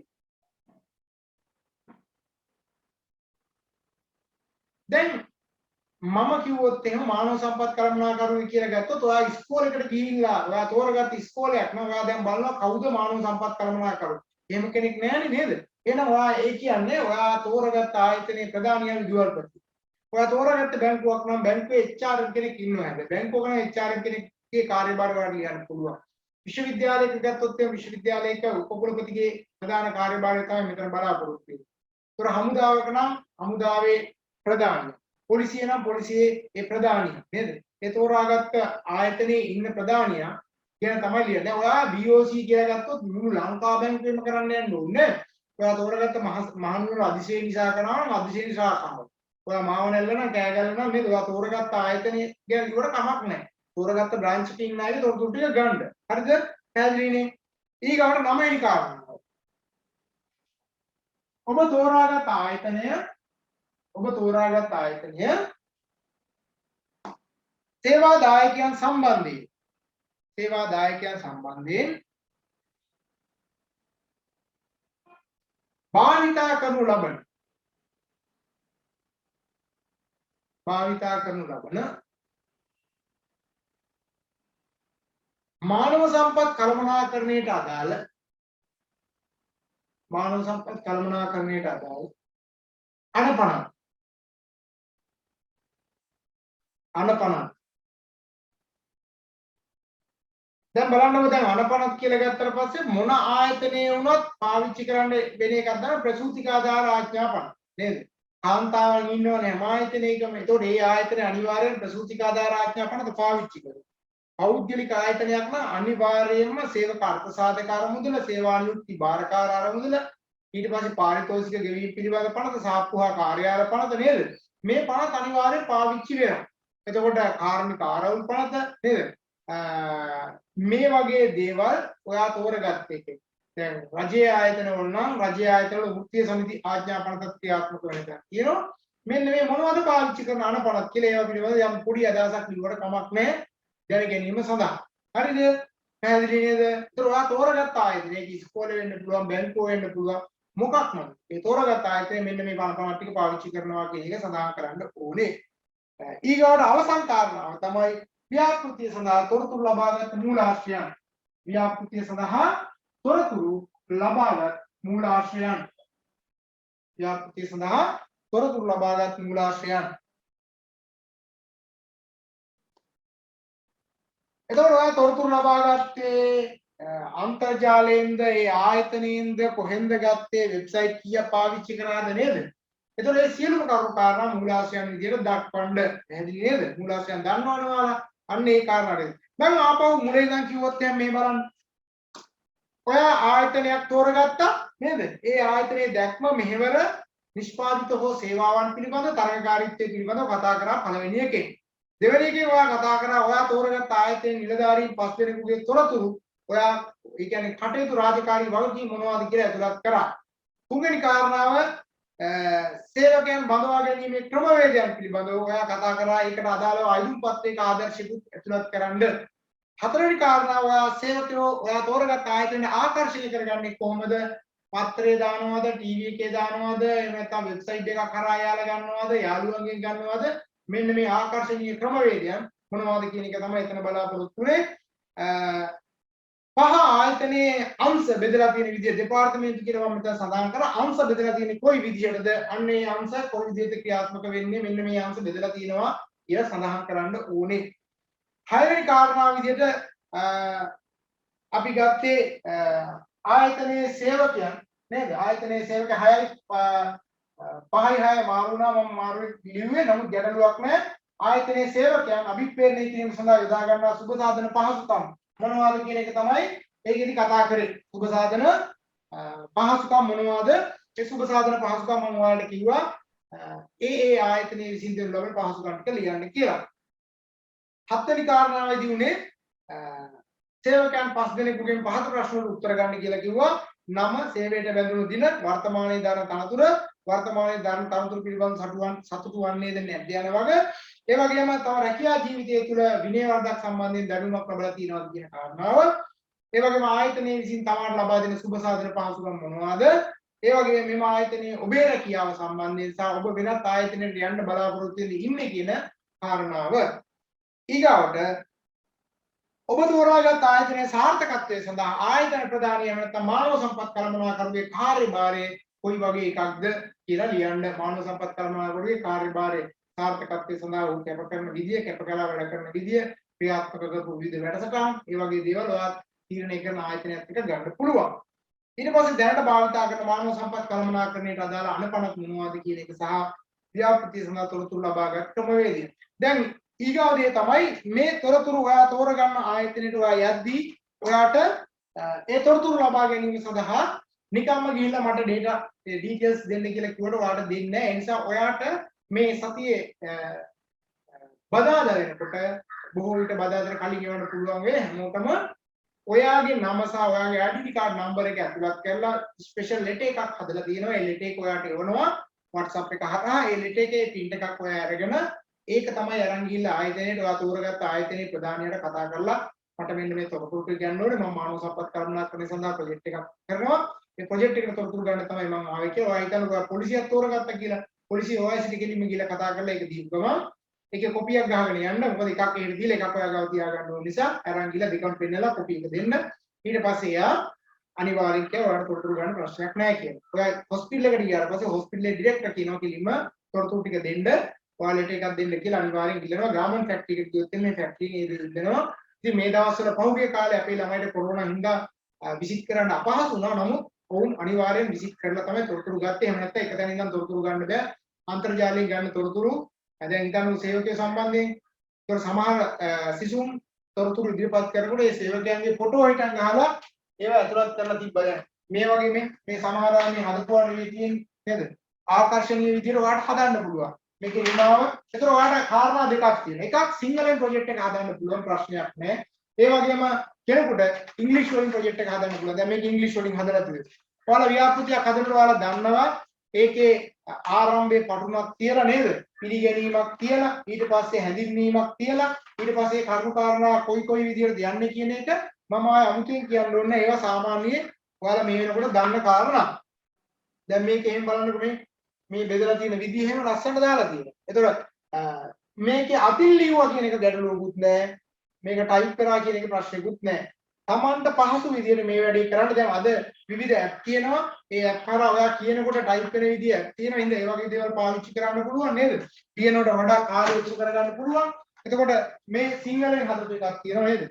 දැන් මම කිව්වොත් එහෙම මානව සම්පත් කළමනාකරුවෝ කියලා ගත්තොත් ඔයා ඉස්කෝලේකට ගිහිල්ලා ඔයා තෝරගත්ත ඉස්කෝලයක් නම් ඔයා දැන් බලනවා කවුද මානව සම්පත් කළමනාකරුවෝ. එහෙම කෙනෙක් නැහැනේ නේද? එහෙනම් ඔයා ඒ කියන්නේ ඔයා තෝරගත්ත ආයතනයේ ප්‍රධානියා විදුහල්පති. ඔයා තෝරගත්ත බැංකුවක් නම් බැංකුවේ HRM කෙනෙක් ඉන්නවා හැබැයි. බැංකුවක නම් HRM කෙනෙක්ගේ කාර්යභාර වලට ලියන්න පුළුවන්. විශ්වවිද්‍යාලයක ගත්තොත් එහෙනම් විශ්වවිද්‍යාලයක උපකුලපතිගේ ප්‍රධාන කාර්යභාරය තමයි මෙතන බලාපොරොත්තු වෙන්නේ. ඒතර හමුදාවක නම් හමුදාවේ ප්‍රධානියා. පොලිසිය නම් පොලිසියේ ඒ ප්‍රධානියා නේද? ඒ තෝරාගත්ත ආයතනයේ ඉන්න ප්‍රධානියා කියන තමයි ලියන්නේ. දැන් ඔයා BOC කියලා ගත්තොත් මුළු ලංකා බැංකුවෙම කරන්න යන්න ඕනේ. ඔයා තෝරාගත්ත මහනුවර අධිශේෂ නිසා කරනවා නම් අධිශේෂ නිසා තමයි. ඔයා මාව නැල්ල නම් කෑ ගැල්ල නම් නේද? ඔයා තෝරාගත්ත ආයතනයේ ගැන ඉවර කමක් නැහැ. තෝරාගත්ත බ්‍රාන්ච් එකේ ඉන්න අයගේ තොරතුරු ටික ගන්න. හරිද? පැහැදිලිනේ? ඊගාවට 9 වෙනි කාරණාව. ඔබ තෝරාගත් ආයතනය සේවාදායකයන් සම්බන්ධයෙන් භාවිතා කරනු ලබන මානව සම්පත් කළමනාකරණයට අදාළ අනපනත් දැන් බලන්නකො දැන් අනපනත් කියලා ගත්තට පස්සේ මොන ආයතනයේ වුණත් පාවිච්චි කරන්න වෙන එකක් තමයි ප්‍රසූතිකාදාර ආඥාපන නේද? කාන්තාවන් ඉන්නවනේ හැම ආයතනයකම. ඒතකොට ඒ ආයතනේ අනිවාර්යෙන් ප්‍රසූතිකාදාර ආඥාපනද පාවිච්චි කරනවා. පෞද්ගලික ආයතනයක් නම් අනිවාර්යයෙන්ම සේවක අර්ථ සාධක අරමුදල, සේවානියුක්ති භාරකාර අරමුදල, ඊට පස්සේ පාරිතෝෂික ගෙවීම පිළිබඳ පනත, සාප්පුහා කාර්යාල පනත නේද? මේ පනත අනිවාර්යෙන් පාවිච්චි වෙනවා. එතකොට කාර්මික ආරවුල් පනත නේද? මේ වගේ දේවල් ඔයා තෝරගත්ත එකේ. දැන් රජයේ ආයතන වල නම් රජයේ ආයතන වල වෘත්තීය සමිති ආඥා පනතක් ක්‍රියාත්මක වෙනවා. කියනවා මෙන්න මේ මොනවද පාවිච්චි කරන අනපනත් කියලා ඒවා පිළිබඳව යම් පොඩි අදහසක් ලියුවට කමක් නැහැ. දැන ගැනීම සඳහා. හරිද? පැහැදිලි නේද? ඒතර ඔයා තෝරගත්ත ආයතනය ඒක ඉස්කෝලේ වෙන්න පුළුවන්, බැංකුව වෙන්න පුළුවන්. මොකක්ම ඒ තෝරගත්ත ආයතනය මෙන්න මේ පනත ටික පාවිච්චි කරනවා කියන එක සඳහන් කරන්න ඕනේ. ඊගොඩ අවසන් කාරණාව තමයි ව්‍යාපෘතිය සඳහා තොරතුරු ලබාගත් මූලාශ්‍රයන්. ව්‍යාපෘතිය සඳහා තොරතුරු ලබාගත් මූලාශ්‍රයන්. එතකොට ඔයා තොරතුරු ලබාගත්තේ අන්තර්ජාලයෙන්ද ඒ ආයතනයෙන්ද කොහෙන්ද ගත්තේ වෙබ්සයිට් කීයක් පාවිච්චි කරාද නේද? එතකොට මේ සියලුම කරුණු කාරණා මූලාශ්‍රයන් විදියට දක්වන්න පැහැදිලි නේද? මූලාශ්‍රයන් දන්නවනේ ඔයාලා. අන්න ඒ කාරණාට. දැන් ආපහු මුලින් ඉඳන් කිව්වොත් එහෙනම් මේ බලන්න. ඔයා ආයතනයක් තෝරගත්තා නේද? ඒ ආයතනයේ දැක්ම මෙහෙවර නිෂ්පාදිත හෝ සේවාවන් පිළිබඳ තරඟකාරීත්වය පිළිබඳව කතා කරා පළවෙනි එකේ. දෙවෙනි එකේ ඔයා කතා කරා ඔයා තෝරගත්ත ආයතනයේ නිලධාරීන් 5 දෙනෙකුගේ තොරතුරු ඔයා ඒ කියන්නේ කටයුතු රාජකාරී වගකීම් මොනවද කියලා ඇතුළත් කරා. තුන්වෙනි කාරණාව සේවකයන් බඳවා ගැනීමේ ක්‍රමවේදයන් පිළිබඳව ඔයා කතා කරා. ඒකට අදාළව අයිදුම් පත්‍රයක ආදර්ශිකුත් ඇතුළත් කරන්න. හතරවෙනි කාරණාව ඔයා සේවකයෝ ඔයා තෝරගත්ත ආයතනයේ ආකර්ෂණය කරගන්නේ කොහොමද? පත්‍රය දානවද, ටීවී එකේ දානවද, එහෙම නැත්නම් වෙබ්සයිට් එකක් කරා යාලා ගන්නවද, යාළුවන්ගෙන් ගන්නවද? මෙන්න මේ ආකර්ෂණීය ක්‍රමවේදයන් මොනවද කියන එක තමයි එතන බලාපොරොත්තු වෙන්නේ. පහ ආයතනයේ අංශ බෙදලා තියෙන විදිය දෙපාර්තමේන්තු කියලා මම මෙතන සඳහන් කරා. අංශ බෙදලා තියෙන්නේ කොයි විදියටද? අන්න ඒ අංශ කොයි විදිහට ක්‍රියාත්මක වෙන්නේ? මෙන්න මේ අංශ බෙදලා තියෙනවා කියලා සඳහන් කරන්න ඕනේ. හයවෙනි කාරණාව විදිහට අපි ගත්තේ ආයතනයේ සේවකයන් නේද? ආයතනයේ සේවක 6යි 5යි 6 මාරු වුණා. මම මාරුවේ ලිව්වේ. නමුත් ගැටලුවක් නැහැ. ආයතනයේ සේවකයන් අභිප්‍රේරණය කිරීම සඳහා යොදා ගන්නා සුබ සාධන පහසුකම් මොනවාද කියන එක තමයි ඒකෙදි කතා කරේ. සුබ සාධන පහසුකම් මොනවාද? ඒ සුබ සාධන පහසුකම් මම ඔයාලට කිව්වා ඒ ආයතනයේ විසින් දෙන ලබන පහසුකම් ටික ලියන්න කියලා. හත්වෙනි කාරණාවේදී උනේ සේවකයන් 5 දෙනෙකුගෙන් පහත ප්‍රශ්න වලට උත්තර ගන්න කියලා කිව්වා. නම, සේවයට බැඳුණු දින, වර්තමානයේ දරන තනතුර, වර්තමානයේ දරන තනතුරු පිළිබඳ සතුටු වන්නේද නැද්ද යන වගේ. ඒ වගේම තව රැකියා ජීවිතය තුළ විනය වර්ධක සම්බන්ධයෙන් දැනුමක් ලැබලා තියෙනවද කියන කාරණාව. ඒ වගේම ආයතනයේ විසින් තමාට ලබා දෙන සුබ සාධන පහසුකම් මොනවාද? ඒ වගේම මෙම ආයතනයේ ඔබේ රැකියාව සම්බන්ධයෙන් සහ ඔබ වෙනත් ආයතනයකට යන්න බලාපොරොත්තු වෙන්නේ ඉන්නේ කියන කාරණාව. ඊගාවට ඔබ තෝරාගත් ආයතනයේ සාර්ථකත්වය සඳහා ආයතන ප්‍රධානියා නැත්නම් මානව සම්පත් කළමනාකරුගේ කාර්යභාරය කොයි වගේ එකක්ද කියලා ලියන්න. මානව සම්පත් කළමනාකරුගේ කාර්යභාරය සාර්ථකත්වය සඳහා ඔහු කැප කරන විදිය, කැප කළා වැඩ කරන විදිය, ක්‍රියාත්මක කරපු විවිධ වැඩසටහන්, ඒ වගේ දේවල් ඔයාලා තීරණය කරන ආයතනයත් එක්ක ගන්න පුළුවන්. ඊට පස්සේ දැනට භාවිතා කරන මානව සම්පත් කළමනාකරණයට අදාළ අනපනත් මොනවද කියන එක සහ ව්‍යාපෘතිය සඳහා තොරතුරු ලබාගත් ක්‍රමවේදය. දැන් ඊගාව දේ තමයි මේ තොරතුරු ඔයා තෝරගන්න ආයතනයට ඔයා යද්දී ඔයාට ඒ තොරතුරු ලබා ගැනීම සඳහා නිකම්ම ගිහිල්ලා මට ඩීටේල්ස් දෙන්න කියලා කිව්වට ඔයාට දෙන්නේ නැහැ. ඒ නිසා ඔයාට මේ සතියේ බදාදා වෙනකොට බොහෝ විට බදාදා කලින් එවන්න පුළුවන් වෙයි. හැමෝටම ඔයාගේ නම සහ ඔයාගේ ID කාඩ් නම්බර් එක ඇතුළත් කරලා ස්පෙෂල් ලෙටර් එකක් හදලා තියෙනවා. ඒ ලෙටර් එක ඔයාට එවනවා WhatsApp එක හරහා. ඒ ලෙටර් එකේ print එකක් ඔයා අරගෙන ඒක තමයි අරන් ගිහිල්ලා ආයතනයේට ඔයා තෝරගත්ත ආයතනයේ ප්‍රධානියට කතා කරලා මට මෙන්න මේ තොරතුරු ටික ගන්න ඕනේ. මම මානව සම්පත් කළමනාකරණය සඳහා ප්‍රොජෙක්ට් එකක් කරනවා. මේ ප්‍රොජෙක්ට් එකට තොරතුරු ගන්න තමයි මම ආවේ කියලා. ඔයා හිතන්නේ ඔයා පොලිසියක් තෝරගත්තා කියලා. පොලිසිය OIC ට ගෙලින්ම ගිහිල්ලා කතා කරලා ඒක දීපු ගමන් ඒකේ කොපියක් ගහගෙන යන්න. මොකද එකක් එහෙට දීලා එකක් ඔයා ගාව තියා ගන්න ඕන නිසා අරන් ගිහිල්ලා දෙකම පෙන්නලා කොපි එක දෙන්න. ඊට පස්සේ එයා අනිවාර්යෙන් කියලා ඔයාලට තොරතුරු ගන්න ප්‍රශ්නයක් නැහැ කියනවා. ඔයා හොස්පිටල් එකට ගියාට පස්සේ හොස්පිටලේ ඩිරෙක්ටර් කියනවා කිලිම තොරතුරු ටික දෙන්න. ඔයාලට එකක් දෙන්න කියලා අනිවාර්යෙන් ඉල්ලනවා. ගාමන් ෆැක්ටරි එකට ගියොත් මේ ෆැක්ටරියේ ඒ දේ දෙනවා. ඉතින් මේ දවස්වල පහුගිය කාලේ අපේ ළමයිට කොරෝනා හින්දා විසිට් කරන්න අපහසු වුණා. නමුත් ඔවුන් අනිවාර්යෙන් විසිට් කරලා තමයි තොරතුරු ගත්තේ. එහෙම නැත්නම් එක තැන ඉඳන් තොරතුරු ගන්න බෑ. අන්තර්ජාලයෙන් ගන්න තොරතුරු දැන් හිතන්න සේවකයෝ සම්බන්ධයෙන් ඒතර සමහර සිසුන් තොරතුරු ඉදිරිපත් කරනකොට ඒ සේවකයන්ගේ ෆොටෝ හිටන් ගහලා ඒවා ඇතුළත් කරලා තිබ්බා. දැන් මේ වගේ මේ සමහර මේ හදපුවා නෙවෙයි තියෙන්නේ නේද? ආකර්ෂණීය විදිහට ඔයාලට හදන්න පුළුවන්. මේකේ නිමාව. ඒතර ඔයාලට කාරණා දෙකක් තියෙනවා. එකක් සිංහලෙන් ප්‍රොජෙක්ට් එක හදන්න පුළුවන් ප්‍රශ්නයක් නෑ. ඒ වගේම කෙනෙකුට ඉංග්‍රීසි වලින් ප්‍රොජෙක්ට් එක හදන්න පුළුවන්. දැන් මේක ඉංග්‍රීසි වලින් හදලා තියෙනවා. ඔයාලා ව්‍යාපෘතියක් හදනකොට ඔයාලා දන්නවා ඒකේ ආරම්භයේ පටුනක් තියලා නේද? පිළිගැනීමක් තියලා ඊට පස්සේ හැඳින්වීමක් තියලා ඊට පස්සේ කරුණු කාරණා කොයි විදිහටද යන්නේ කියන එක මම ආය අමුතුවෙන් කියන්න ඕනේ. ඒවා සාමාන්‍යයෙන් ඔයාලා මේ වෙනකොට දන්න කාරණා. දැන් මේක එහෙම බලන්නකො මේ බෙදලා තියෙන විදිහ එහෙම ලස්සනට දාලා තියෙනවා. එතකොට මේකේ අතින් ලියුවා කියන එක ගැටලුවකුත් නැහැ. මේක ටයිප් කරා කියන එක ප්‍රශ්නකුත් නැහැ. Tamanට පහසු විදිහට මේ වැඩේ කරන්න. දැන් අද විවිධ ඇප් තියෙනවා. ඒ ඇප් කරා ඔයා කියනකොට ටයිප් කරන විදිහ ඇප් තියෙනවා. ඉතින් ඒ වගේ දේවල් පාවිච්චි කරන්න පුළුවන් නේද? කියනකොට වඩා කාර්යක්ෂම කරගන්න පුළුවන්. එතකොට මේ සිංහලෙන් හදපු එකක් තියෙනවා නේද?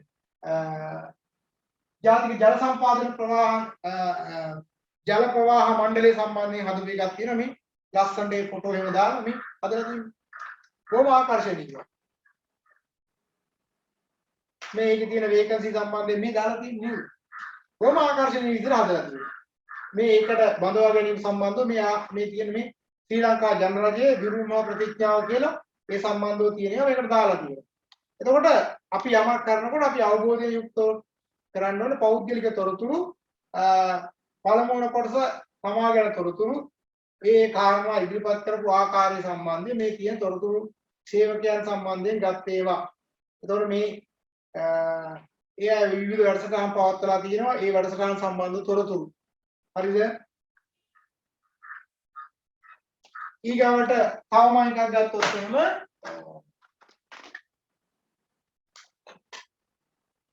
ජාතික ජල සම්පාදන ජල ප්‍රවාහ මණ්ඩලය සම්බන්ධයෙන් හදපු එකක් තියෙනවා. මේ ලස්සනට ඒ ෆොටෝ එහෙම දාලා මේ හදලා තියෙනවා. කොහොම ආකර්ෂණීයද? මේකේ තියෙන වේකන්සි සම්බන්ධයෙන් මේ දාලා තියෙන්නේ. කොහොම ආකර්ෂණීය විදිහට හදලා තියෙනවා. මේ ඒකට බඳවා ගැනීම සම්බන්ධව මේ තියෙන මේ ශ්‍රී ලංකා ජනරජයේ විරුම ප්‍රතිඥාව කියලා ඒ සම්බන්ධව තියෙනවා. මේකට දාලා තියෙනවා. එතකොට අපි යමක් කරනකොට අපි අවබෝධයෙන් යුක්තව කරන්න ඕනේ. පෞද්ගලික තොරතුරු පළමුවන කොටස සමාගම තොරතුරු ඒ කාරණා ඉදිරිපත් කරපු ආකාරය සම්බන්ධයෙන් මේ කියන තොරතුරු සේවකයන් සම්බන්ධයෙන් ගත් ඒවා. එතකොට මේ ඒ විවිධ වැඩසටහන් පවත්වලා තියෙනවා. ඒ වැඩසටහන් සම්බන්ධ තොරතුරු. හරිද? ඊගාවට තවම එකක් ගත්තොත් එහෙම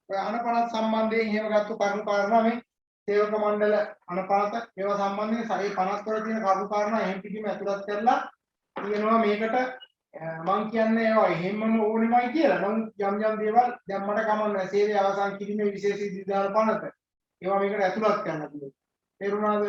ඔය අනපනත් සම්බන්ධයෙන් එහෙම ගත්ත කරුණු කාරණා මේ සේවක මණ්ඩල අනපනත මේවා සම්බන්ධයෙන් සරේ 50 වල තියෙන කරුණු කාරණා එහෙම පිටිම ඇතුළත් කරලා කියනවා මේකට මම කියන්නේ ඒවා එහෙමම ඕනෙමයි කියලා. මම යම් දේවල් දැන් මට කමන්නේ සේවය අවසන් කිරීමේ විශේෂ ඉදිරිදාන පනත. ඒවා මේකට ඇතුළත් කරන්න පුළුවන්. තේරුණාද?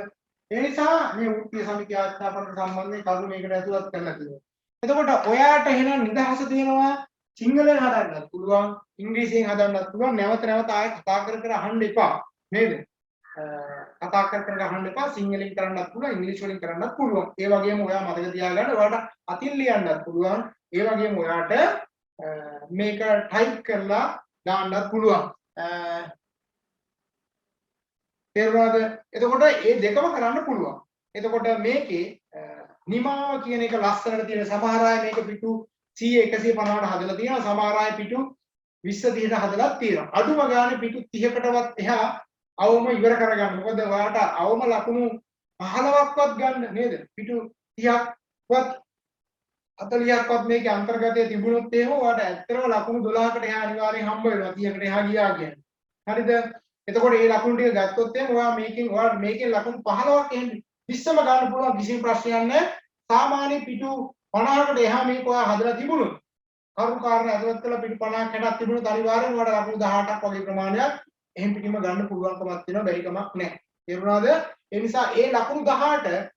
ඒ නිසා මේ වෘත්තීය සමිතිය ආඥාපන සම්බන්ධයෙන් කරුණු මේකට ඇතුළත් කරලා තියෙනවා. එතකොට ඔයාට එහෙනම් නිදහස තියෙනවා සිංහලෙන් හදන්නත් පුළුවන්, ඉංග්‍රීසියෙන් හදන්නත් පුළුවන්. නැවත ආයෙ කතා කර අහන්න එපා. නේද? කතා කර අහන්න එපා. සිංහලෙන් කරන්නත් පුළුවන්, ඉංග්‍රීසි වලින් කරන්නත් පුළුවන්. ඒ වගේම ඔයා මතක තියාගන්න ඔයාට අතින් ලියන්නත් පුළුවන්. ඒ වගේම ඔයාට මේක ටයිප් කරලා දාන්නත් පුළුවන්. තේරුණාද? එතකොට මේ දෙකම කරන්න පුළුවන්. එතකොට මේකේ නිමාව කියන එක ලස්සනට තියෙන සමහර අය මේක පිටු 100 150ට හදලා තියෙනවා. සමහර අය පිටු 20 30ට හදලා තියෙනවා. අඩුම ගානේ පිටු 30කටවත් එහා අවම ඉවර කරගන්න. මොකද ඔයාට අවම ලකුණු 15ක්වත් ගන්න නේද? පිටු 30ක්වත් 40ක්වත් මේකේ අන්තර්ගතයේ තිබුණොත් එහෙම ඔයාලට ඇත්තටම ලකුණු 12කට එහා අනිවාර්යෙන් හම්බ වෙනවා 30කට එහා ගියා කියන්නේ. හරිද? එතකොට මේ ලකුණු ටික ගත්තොත් එහෙම ඔයාලට මේකෙන් ලකුණු 15ක් එහෙම 20ම ගන්න පුළුවන් කිසිම ප්‍රශ්නයක් නැහැ. සාමාන්‍ය පිටු 50කට එහා මේක ඔයා හදලා තිබුණොත් කරුණු කාරණා ඇතුළත් කරලා පිටු 50ක් 60ක් තිබුණොත් අනිවාර්යෙන් ඔයාලට ලකුණු 18ක් වගේ ප්‍රමාණයක් එහෙම පිටින්ම ගන්න පුළුවන්කමක් තියෙනවා බැරිකමක් නැහැ. තේරුණාද? ඒ නිසා ඒ ලකුණු 18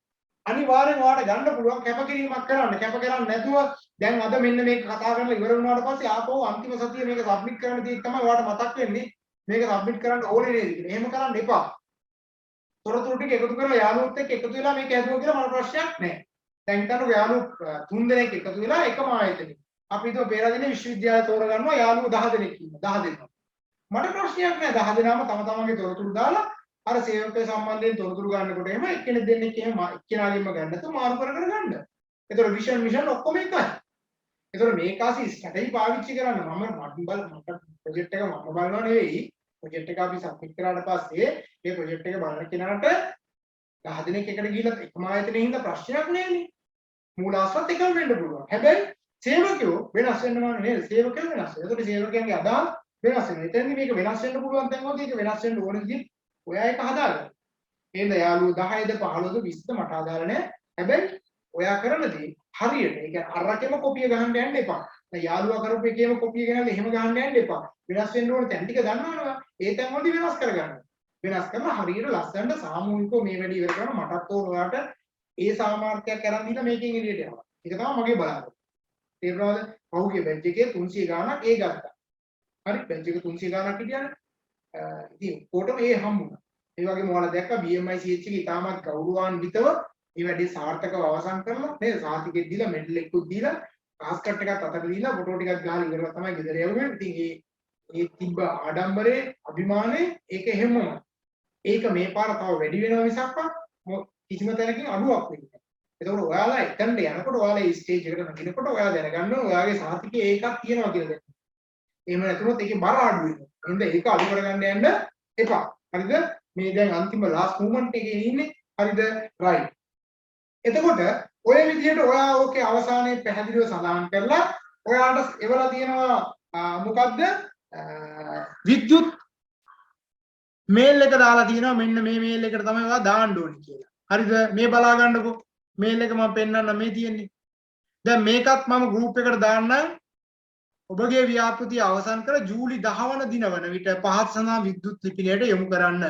අනිවාර්යෙන් ඔයාලට ගන්න පුළුවන් කැපකිරීමක් කරන්න. කැප කරන්නේ නැතුව දැන් අද මෙන්න මේක කතා කරලා ඉවර වුණාට පස්සේ ආපහු අන්තිම සතියේ මේක සබ්මිට් කරන්න තියෙන්නේ තමයි ඔයාලට මතක් වෙන්නේ. මේක සබ්මිට් කරන්න ඕනේ නේද කියලා. එහෙම කරන්න එපා. තොරතුරු ටික එකතු කරලා යාළුවොත් එක්ක එකතු වෙලා මේක හදුවා කියලා මට ප්‍රශ්නයක් නැහැ. දැන් හිතන්නකෝ යාළුවෝ 3 දෙනෙක් එකතු වෙලා එකම ආයතනෙ. අපි හිතුව පෙරදිනේ විශ්වවිද්‍යාලය තෝරගන්නවා යාළුවෝ 10 දෙනෙක් ඉන්නවා. 10 දෙනා. මට ප්‍රශ්නයක් නැහැ. 10 දෙනාම තම තමන්ගේ තොරතුරු දාලා අර සේවකය සම්බන්ධයෙන් තොරතුරු ගන්නකොට එහෙම එක්කෙනෙක් දෙන්නෙක් එහෙම එක්කෙනාගෙන්ම ගන්න නැතුව මාරු කර කර ගන්න. ඒතර විෂන් මිෂන් ඔක්කොම එකයි. ඒතර මේක ආසි ස්ට්‍රැටජි පාවිච්චි කරන්න මට ප්‍රොජෙක්ට් එක මම බලනවා නෙවෙයි. ප්‍රොජෙක්ට් එක අපි සබ්මිට් කරාට පස්සේ මේ ප්‍රොජෙක්ට් එක බලන කෙනාට 10 දෙනෙක් එකට ගිහිල්ලා එකම ආයතනයේ හින්දා ප්‍රශ්නයක් නෑනේ. මූලාශ්‍රත් එකම වෙන්න පුළුවන්. හැබැයි සේවකයෝ වෙනස් වෙන්න ඕනේ නේද? සේවකයෝ වෙනස් වෙනවා. ඒතකොට සේවකයන්ගේ අදහස් වෙනස් වෙනවා. එතෙන්දී මේක වෙනස් වෙන්න පුළුවන් තැන් වලදී ඒක වෙනස් වෙන්න ඕනේ විදිහට ඔයා එක හදාගන්න. එහෙනම් යාළුවෝ 10ද 15ද 20ද මට අදාළ නැහැ. හැබැයි ඔයා කරන දේ හරියට ඒ කියන්නේ අරකෙම කොපිය ගහන්න යන්න එපා. දැන් යාළුවා කරපු එකේම කොපිය ගහලා එහෙම ගහන්න යන්න එපා. වෙනස් වෙන්න ඕන තැන් ටික දන්නවනේ. ඒ තැන් වලදී වෙනස් කරගන්න. වෙනස් කරලා හරියට ලස්සනට සාමූහිකව මේ වැඩේ ඉවර කරන මටත් ඕන ඔයාට ඒ සාමාර්ථයක් අරන් දීලා මේකෙන් එළියට යනවා. ඒක තමයි මගේ බලාපොරොත්තු. තේරුණාද? පහුගිය බැච් එකේ 300 ගාණක් ඒ ගත්තා. හරි බැච් එක 300 ගාණක් හිටියනේ. ඉතින් ඔක්කොටම ඒ හම්බුණා. ඒ වගේම ඔයාලා දැක්කා BMI CH එකේ ඉතාමත් ගෞරවාන්විතව මේ වැඩේ සාර්ථකව අවසන් කරලා නේද? සාතිකෙත් දීලා මෙඩල් එකකුත් දීලා කාස්කට් එකක් අතට දීලා ෆොටෝ ටිකක් ගහලා ඉවරලා තමයි ගෙදර යවුනේ. ඉතින් ඒ තිබ්බ ආඩම්බරේ අභිමානේ ඒක එහෙමම. ඒක මේ පාර තව වැඩි වෙනවා මිසක් කිසිම තැනකින් අඩුවක් වෙන්නේ නැහැ. එතකොට ඔයාලා එතනට යනකොට ඔයාලා මේ ස්ටේජ් එකට නගිනකොට ඔයා දැනගන්න ඕනේ ඔයාගේ සාතිකේ ඒකක් තියෙනවා කියලා. එහෙම නැතුනොත් ඒකේ බර අඩු වෙනවා. එහෙනම් ඒක අඩු කරගන්න යන්න එපා. හරිද? මේ දැන් අන්තිම ලාස්ට් මූවමන්ට් එකේ ඉන්නේ. හරිද? රයිට්. එතකොට ඔය විදිහට ඔයා ඕකේ අවසානයේ පැහැදිලිව සඳහන් කරලා ඔයාට එවලා තියෙනවා මොකද්ද? විද්‍යුත් මේල් එක දාලා තියෙනවා මෙන්න මේ මේල් එකට තමයි ඔයා දාන්න ඕනේ කියලා. හරිද? මේ බලා ගන්නකෝ. මේල් එක මම පෙන්නන්න මේ තියෙන්නේ. දැන් මේකත් මම ගෲප් එකට දාන්නම්. ඔබගේ ව්‍යාපෘතිය අවසන් කර ජූලි 10 වන දින වන විට පහත් සඳහා විද්‍යුත් ලිපිනයට යොමු කරන්න.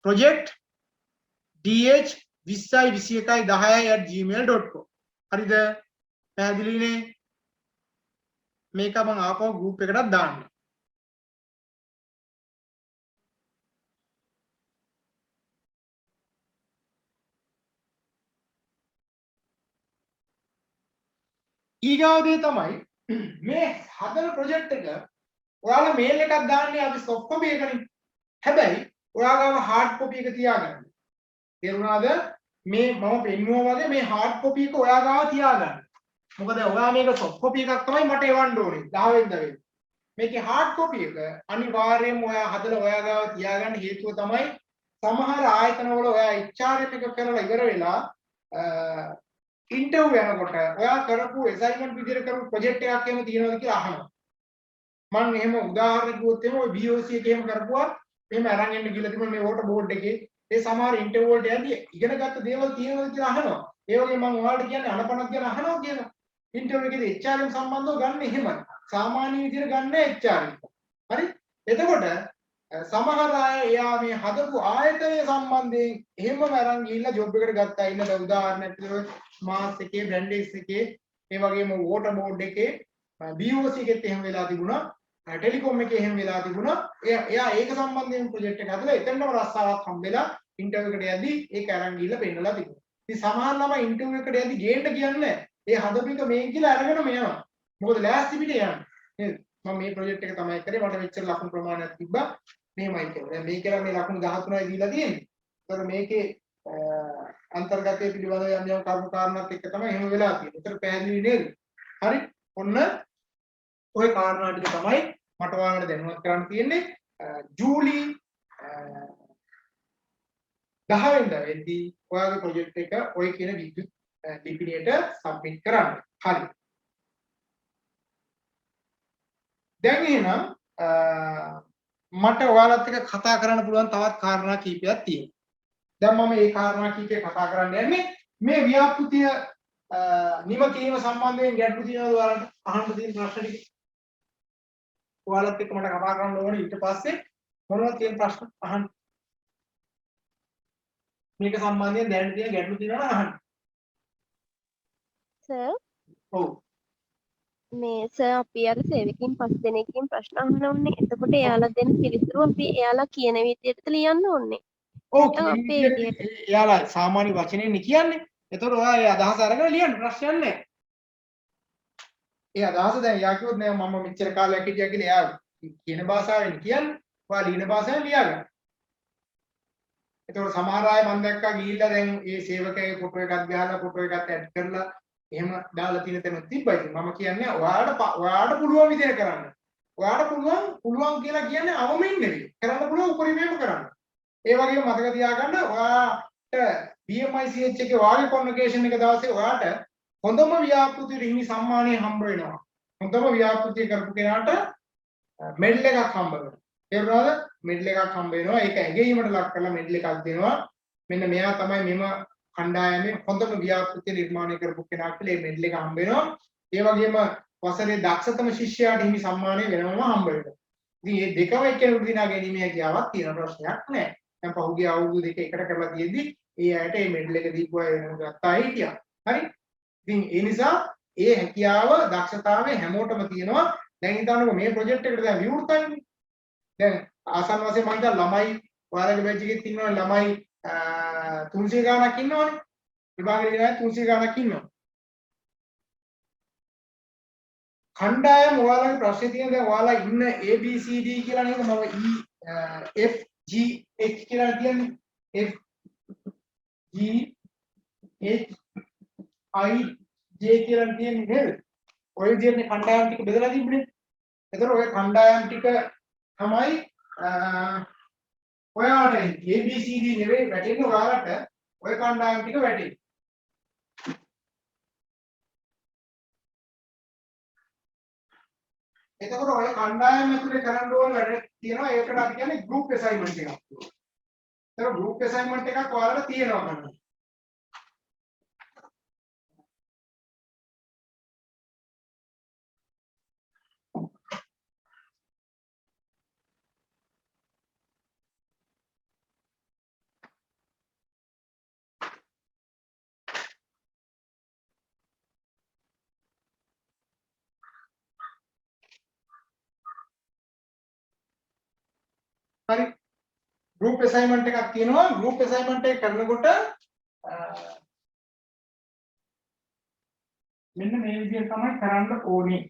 project dh202110@gmail.com. හරිද? පැහැදිලිනේ? මේක මම ආපහු ගෲප් එකකට දාන්න. ඊගාවදී තමයි මේ හදන ප්‍රොජෙක්ට් එක ඔයාලා මේල් එකක් දාන්නේ අපි සොෆ්ට් කොපි එකනේ. හැබැයි ඔයාගාව හાર્ඩ් කොපි එක තියාගන්න. තේරුණාද? මේ මම පෙන්නුවා වගේ මේ හાર્ඩ් කොපි එක ඔයාගාව තියාගන්න. මොකද ඔයා මේක සොෆ්ට් කොපි එකක් තමයි මට එවන්න ඕනේ 10 වෙනිදා වෙන්නේ. මේකේ හાર્ඩ් කොපි එක අනිවාර්යයෙන්ම ඔයා හදලා ඔයාගාව තියාගන්න හේතුව තමයි සමහර ආයතනවල ඔයා HRM එක කරලා ඉවර වෙලා ඉන්ටර්විව් යනකොට ඔයා කරපු අසයින්මන්ට් විදිහට කරපු ප්‍රොජෙක්ට් එකක් එහෙම තියෙනවද කියලා අහනවා. මම එහෙම උදාහරණ කිව්වොත් එහෙම ඔය BOC එකේ එහෙම කරපුවා එහෙම අරන් එන්න කියලා තිබුණා මේ වෝටර් බෝඩ් එකේ. ඒ සමහර ඉන්ටර්විව් වලට යද්දී ඉගෙනගත්ත දේවල් තියෙනවද කියලා අහනවා. ඒ වගේ මම ඔයාලට කියන්නේ අනපනක් ගැන අහනවා කියලා. ඉන්ටර්විව් එකේදී HRM සම්බන්ධව ගන්න එහෙමයි. සාමාන්‍ය විදිහට ගන්න HRM. හරි? එතකොට සමහර අය එයා මේ හදපු ආයතනය සම්බන්ධයෙන් එහෙමම අරන් ගිහිල්ලා ජොබ් එකට ගත්තා. ඉන්න උදාහරණයක් විදිහට මාස් එකේ බ්‍රැන්ඩෙක්ස් එකේ ඒ වගේම වෝටර් බෝඩ් එකේ BOC එකෙත් එහෙම වෙලා තිබුණා. ටෙලිකොම් එකේ එහෙම වෙලා තිබුණා. එයා ඒක සම්බන්ධයෙන් ප්‍රොජෙක්ට් එක හදලා එතනම රස්සාවක් හම්බෙලා ඉන්ටර්විව් එකට යද්දී ඒක අරන් ගිහිල්ලා පෙන්නලා තිබුණා. ඉතින් සමහර ළමයි ඉන්ටර්විව් එකට යද්දී ගේන්න කියන්නේ ඒ හදපු එක මේක කියලා අරගෙනම යනවා. මොකද ලෑස්ති පිට යන්නේ. නේද? මම මේ ප්‍රොජෙක්ට් එක තමයි කරේ මට මෙච්චර ලකුණු ප්‍රමාණයක් තිබ්බා. මෙහෙමයි කියලා. දැන් මේකලා මේ ලකුණු 13යි දීලා තියෙන්නේ. ඒතර මේකේ අන්තර්ගතයේ පිළිබඳව යම් යම් කරුණු කාරණාත් එක්ක තමයි එහෙම වෙලා තියෙන්නේ. ඒතර පැහැදිලි නේද? හරි. ඔන්න ওই කාරණා ටික තමයි මට ඔයාලට දැනුවත් කරන්න තියෙන්නේ. ජූලි 10 වෙනිදා වෙද්දී ඔයාගේ ප්‍රොජෙක්ට් එක ඔය කියන විද්‍යුත් ලිපිණියට සබ්මිට් කරන්න. හරි. දැන් එහෙනම් මට ඔයාලත් එක්ක කතා කරන්න පුළුවන් තවත් කාරණා කීපයක් තියෙනවා. දැන් මම මේ කාරණා කීපේ කතා කරන්න යන්නේ මේ ව්‍යාපෘතිය නිම කිරීම සම්බන්ධයෙන් ගැටලු තියෙනවද ඔයාලට අහන්න තියෙන ප්‍රශ්න ටික? ඔයාලත් එක්ක මට කතා කරන්න ඕනේ ඊට පස්සේ මොනවද තියෙන ප්‍රශ්න අහන්න. මේක සම්බන්ධයෙන් දැන් තියෙන ගැටලු තියෙනවා අහන්න. සර් ඔව්. මේ සර් අපි අර සේවකින් 5 දෙනෙක්ගෙන් ප්‍රශ්න අහන්න ඕනේ. එතකොට එයාලා දෙන පිළිතුරු අපි එයාලා කියන විදිහට ලියන්න ඕනේ. ඔව් නැත්නම් අපේ විදිහට. එයාලා සාමාන්‍ය වචනයෙන් කියන්නේ. එතකොට ඔයා ඒ අදහස අරගෙන ලියන්න ප්‍රශ්නයක් නැහැ. ඒ අදහස දැන් එයා කිව්වොත් නෑ මම මෙච්චර කාලයක් හිටියා කියලා එයා කියන භාෂාවෙන් කියන්නේ. ඔයා ලියන භාෂාවෙන් ලියගන්න. එතකොට සමහර අය මම දැක්කා ගිහිල්ලා දැන් ඒ සේවකයාගේ ෆොටෝ එකක් ගහලා ෆොටෝ එකක් ඇඩ් කරලා එහෙම දාලා තියෙන තැන තිබ්බා. ඉතින් මම කියන්නේ ඔයාලට පුළුවන් විදිහට කරන්න. ඔයාලට පුළුවන් කියලා කියන්නේ අවමෙන් නෙවෙයි. කරන්න පුළුවන් උපරිමයෙන්ම කරන්න. ඒ වගේම මතක තියාගන්න ඔයාට BMICH එකේ වාගේ කොන්වොකේෂන් එක දවසේ ඔයාට හොඳම ව්‍යාපෘති හිමි සම්මානය හම්බ වෙනවා. හොඳම ව්‍යාපෘතිය කරපු කෙනාට මෙඩල් එකක් හම්බ වෙනවා. තේරුණාද? මෙඩල් එකක් හම්බ වෙනවා. ඒක ඇගීමට ලක් කරලා මෙඩල් එකක් දෙනවා. මෙන්න මෙයා තමයි මෙම කණ්ඩායමේ හොඳම ව්‍යාපෘතිය නිර්මාණය කරපු කෙනා කියලා මේ මෙඩල් එක හම්බ වෙනවා. ඒ වගේම වසරේ දක්ෂතම ශිෂ්‍යයාට හිමි සම්මානය වෙනවම හම්බ වෙනවා. ඉතින් මේ දෙකම එක්කෙනෙකුට දිනා ගැනීම හැකියාවක් තියෙන ප්‍රශ්නයක් නෑ. දැන් පහුගිය අවුරුදු දෙක එකට කරලා තියෙද්දි ඒ ඇයට මේ මෙඩල් එක දීපු අය වෙනම ගත්තා හිටියා. හරි? ඉතින් ඒ නිසා ඒ හැකියාව දක්ෂතාවය හැමෝටම තියෙනවා. දැන් හිතන්නකෝ මේ ප්‍රොජෙක්ට් එකට දැන් විවෘතයිනේ. දැන් ආසන්න වශයෙන් මම හිතා ළමයි ඔයාලගේ බැච් එකේ ඉන්නවනේ ළමයි 300 ගාණක් ඉන්නවනේ. විභාගෙ ඉගෙන 300 ගාණක් ඉන්නවා. කණ්ඩායම ඔයාලගේ ප්‍රශ්නේ තියෙන දැන් ඔයාලා ඉන්න ABCD කියලා නේද මම F G H කියලා කියන්නේ F G H I J කියලා කියන්නේ නේද? ඔය විදිහට කණ්ඩායම් ටික බෙදලා තිබුණේ. ඒතර ඔය කණ්ඩායම් ටික තමයි ඔයාලට ABCD නෙවෙයි වැටෙන්නේ ඔයාලට ඔය කණ්ඩායම් ටික වැටෙන්නේ. එතකොට ඔය කණ්ඩායම ඇතුලේ කරන්න ඕන වැඩ තියෙනවා. ඒකට අපි කියන්නේ group assignment එකක්. ඒතර group assignment එකක් ඔයාලට තියෙනවා කරන්න. හරි group assignment එකක් තියෙනවා group assignment එක කරනකොට මෙන්න මේ විදිහට තමයි කරන්න ඕනේ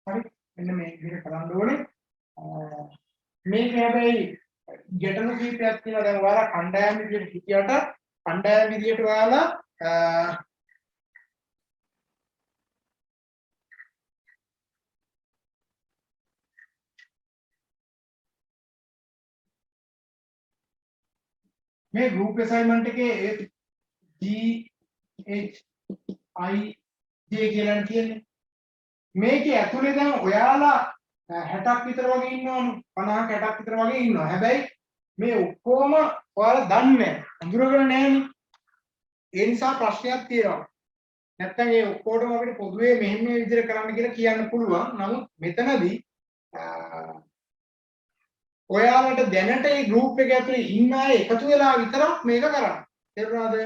හරි මෙන්න මේ විදිහට කරන්න ඕනේ මේක හැබැයි ගැටලු කීපයක් තියෙනවා දැන් ඔයාලා කණ්ඩායම් විදිහට හිටියට කණ්ඩායම් විදිහට ඔයාලා මේ group assignment එකේ G H I J කියලා තියෙන්නේ මේකේ ඇතුලේ දැන් ඔයාලා 60ක් විතර වගේ ඉන්නවනේ 50ක් 60ක් විතර වගේ ඉන්නවා හැබැයි මේ ඔක්කොම ඔයාලා දන්නේ නැහැ අඳුරගෙන නැහැනේ ඒ නිසා ප්‍රශ්නයක් තියෙනවා නැත්තම් ඒ ඔක්කොටම අපිට පොදුවේ මෙහෙම මේ විදිහට කරන්න කියලා කියන්න පුළුවන් නමුත් මෙතනදී ඔයාලට දැනට මේ group එක ඇතුලේ ඉන්න අය එකතු වෙලා විතරක් මේක කරන්න. තේරුණාද?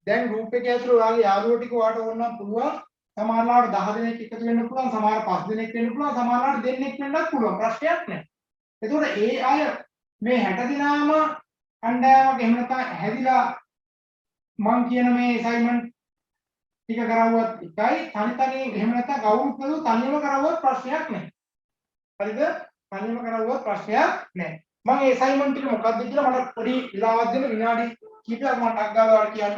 දැන් group එක ඇතුලේ ඔයාගේ යාළුවෝ ටික ඔයාලට ඕන නම් පුළුවන්. සමහරවල්ලාට 10 දෙනෙක් එකතු වෙන්න පුළුවන්. සමහර 5 දෙනෙක් වෙන්න පුළුවන්. සමහරවල්ලාට දෙන්නෙක් වෙන්නත් පුළුවන්. ප්‍රශ්නයක් නැහැ. ඒතකොට ඒ අය මේ 60 දිනාම කණ්ඩායමක් එහෙම නැත්නම් හැදිලා මං කියන මේ assignment ටික කරවුවත් එකයි තනි තනි එහෙම නැත්නම් කවුරුත් නේද තනියම කරවුවත් ප්‍රශ්නයක් නැහැ. හරිද? තනියම කරවුවත් ප්‍රශ්නයක් නැහැ. මම ඒ assignment ටික මොකක්ද කියලා මට පොඩි වෙලාවක් දෙන්න විනාඩි කිහිපයක් මට අග්ගාවට කියන්න.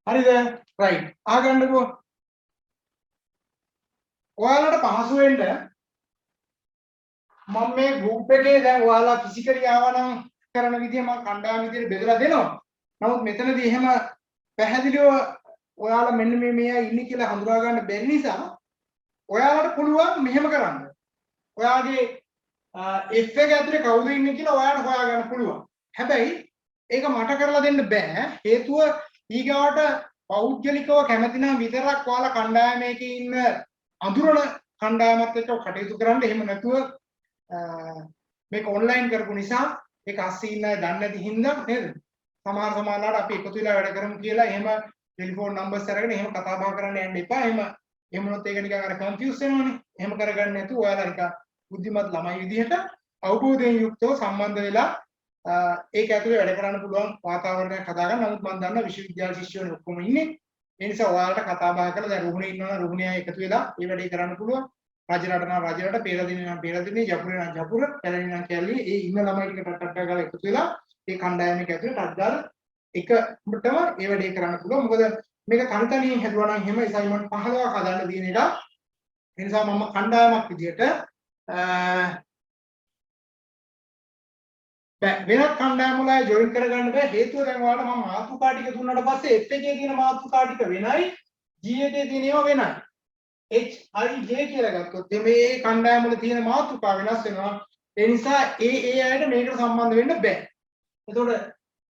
හරිද? right. අහගන්නකෝ. ඔයාලට පහසු වෙන්න මම මේ group එකේ දැන් ඔයාලා කිසි ක්‍රියාවනම් කරන විදිය මම කණ්ඩායම් විදියට බෙදලා දෙනවා. නමුත් මෙතනදී එහෙම පැහැදිලිව ඔයාලා මෙන්න මේ අය ඉන්නේ කියලා හඳුනා ගන්න බැරි නිසා ඔයාලට පුළුවන් මෙහෙම කරන්න. ඔයාගේ F එක ඇතුලේ කවුද ඉන්නේ කියලා ඔයාලට හොයාගන්න පුළුවන්. හැබැයි ඒක මට කරලා දෙන්න බෑ. හේතුව ඊගාවට පෞද්ගලිකව කැමති නම් විතරක් ඔයාලා කණ්ඩායමේක ඉන්න අඳුරන කණ්ඩායමත් එක්ක කටයුතු කරන්න. එහෙම නැතුව මේක ඔන්ලයින් කරපු නිසා ඒක අස්සේ ඉන්න අය දන්නේ නැති හින්දා නේද? සමහරලාට අපි එකතු වෙලා වැඩ කරමු කියලා එහෙම ටෙලිෆෝන් නම්බර්ස් අරගෙන එහෙම කතා බහ කරන්න යන්න එපා. එහෙම වුණොත් ඒක නිකන් අර කන්ෆියුස් වෙනවනේ. එහෙම කරගන්න නැතුව ඔයාලා නිකන් බුද්ධිමත් ළමයි විදිහට අවබෝධයෙන් යුක්තව සම්බන්ධ වෙලා ඒක ඇතුලේ වැඩ කරන්න පුළුවන් වාතාවරණයක් හදාගන්න. නමුත් මම දන්නා විශ්වවිද්‍යාල ශිෂ්‍යයෝ ඔක්කොම ඉන්නේ. ඒ නිසා ඔයාලට කතා බහ කරලා දැන් රුහුණේ ඉන්නවනම් රුහුණේ අය එකතු වෙලා මේ වැඩේ කරන්න පුළුවන්. රජරට නම් රජරට, පේරදිනේ නම් පේරදිනේ, ජපුරේ නම් ජපුර, කැලණි නම් කැලණි. ඒ ඉන්න ළමයි ටික ටක් ගාලා එකතු වෙලා ඒ කණ්ඩායමක ඇතුලේ ටක් ගාලා එකටම ඒ වැඩේ කරන්න පුළුවන්. මොකද මේක තනිතනියෙන් හැදුවා නම් එහෙම අසයින්මන්ට් 15ක් හදන්න දින එක. ඒ නිසා මම කණ්ඩායමක් විදියට වෙනත් කණ්ඩායම් වල ජොයින් කරගන්න බෑ. හේතුව දැන් ඔයාලට මම මාතෘකා ටික දුන්නාට පස්සේ F එකේ තියෙන මාතෘකා ටික වෙනයි, G එකේ තියෙනව වෙනයි. H I J කියලා ගත්තොත් මේ කණ්ඩායම් වල තියෙන මාතෘකා වෙනස් වෙනවා. ඒ නිසා ඒ අයට මේකට සම්බන්ධ වෙන්න බෑ. එතකොට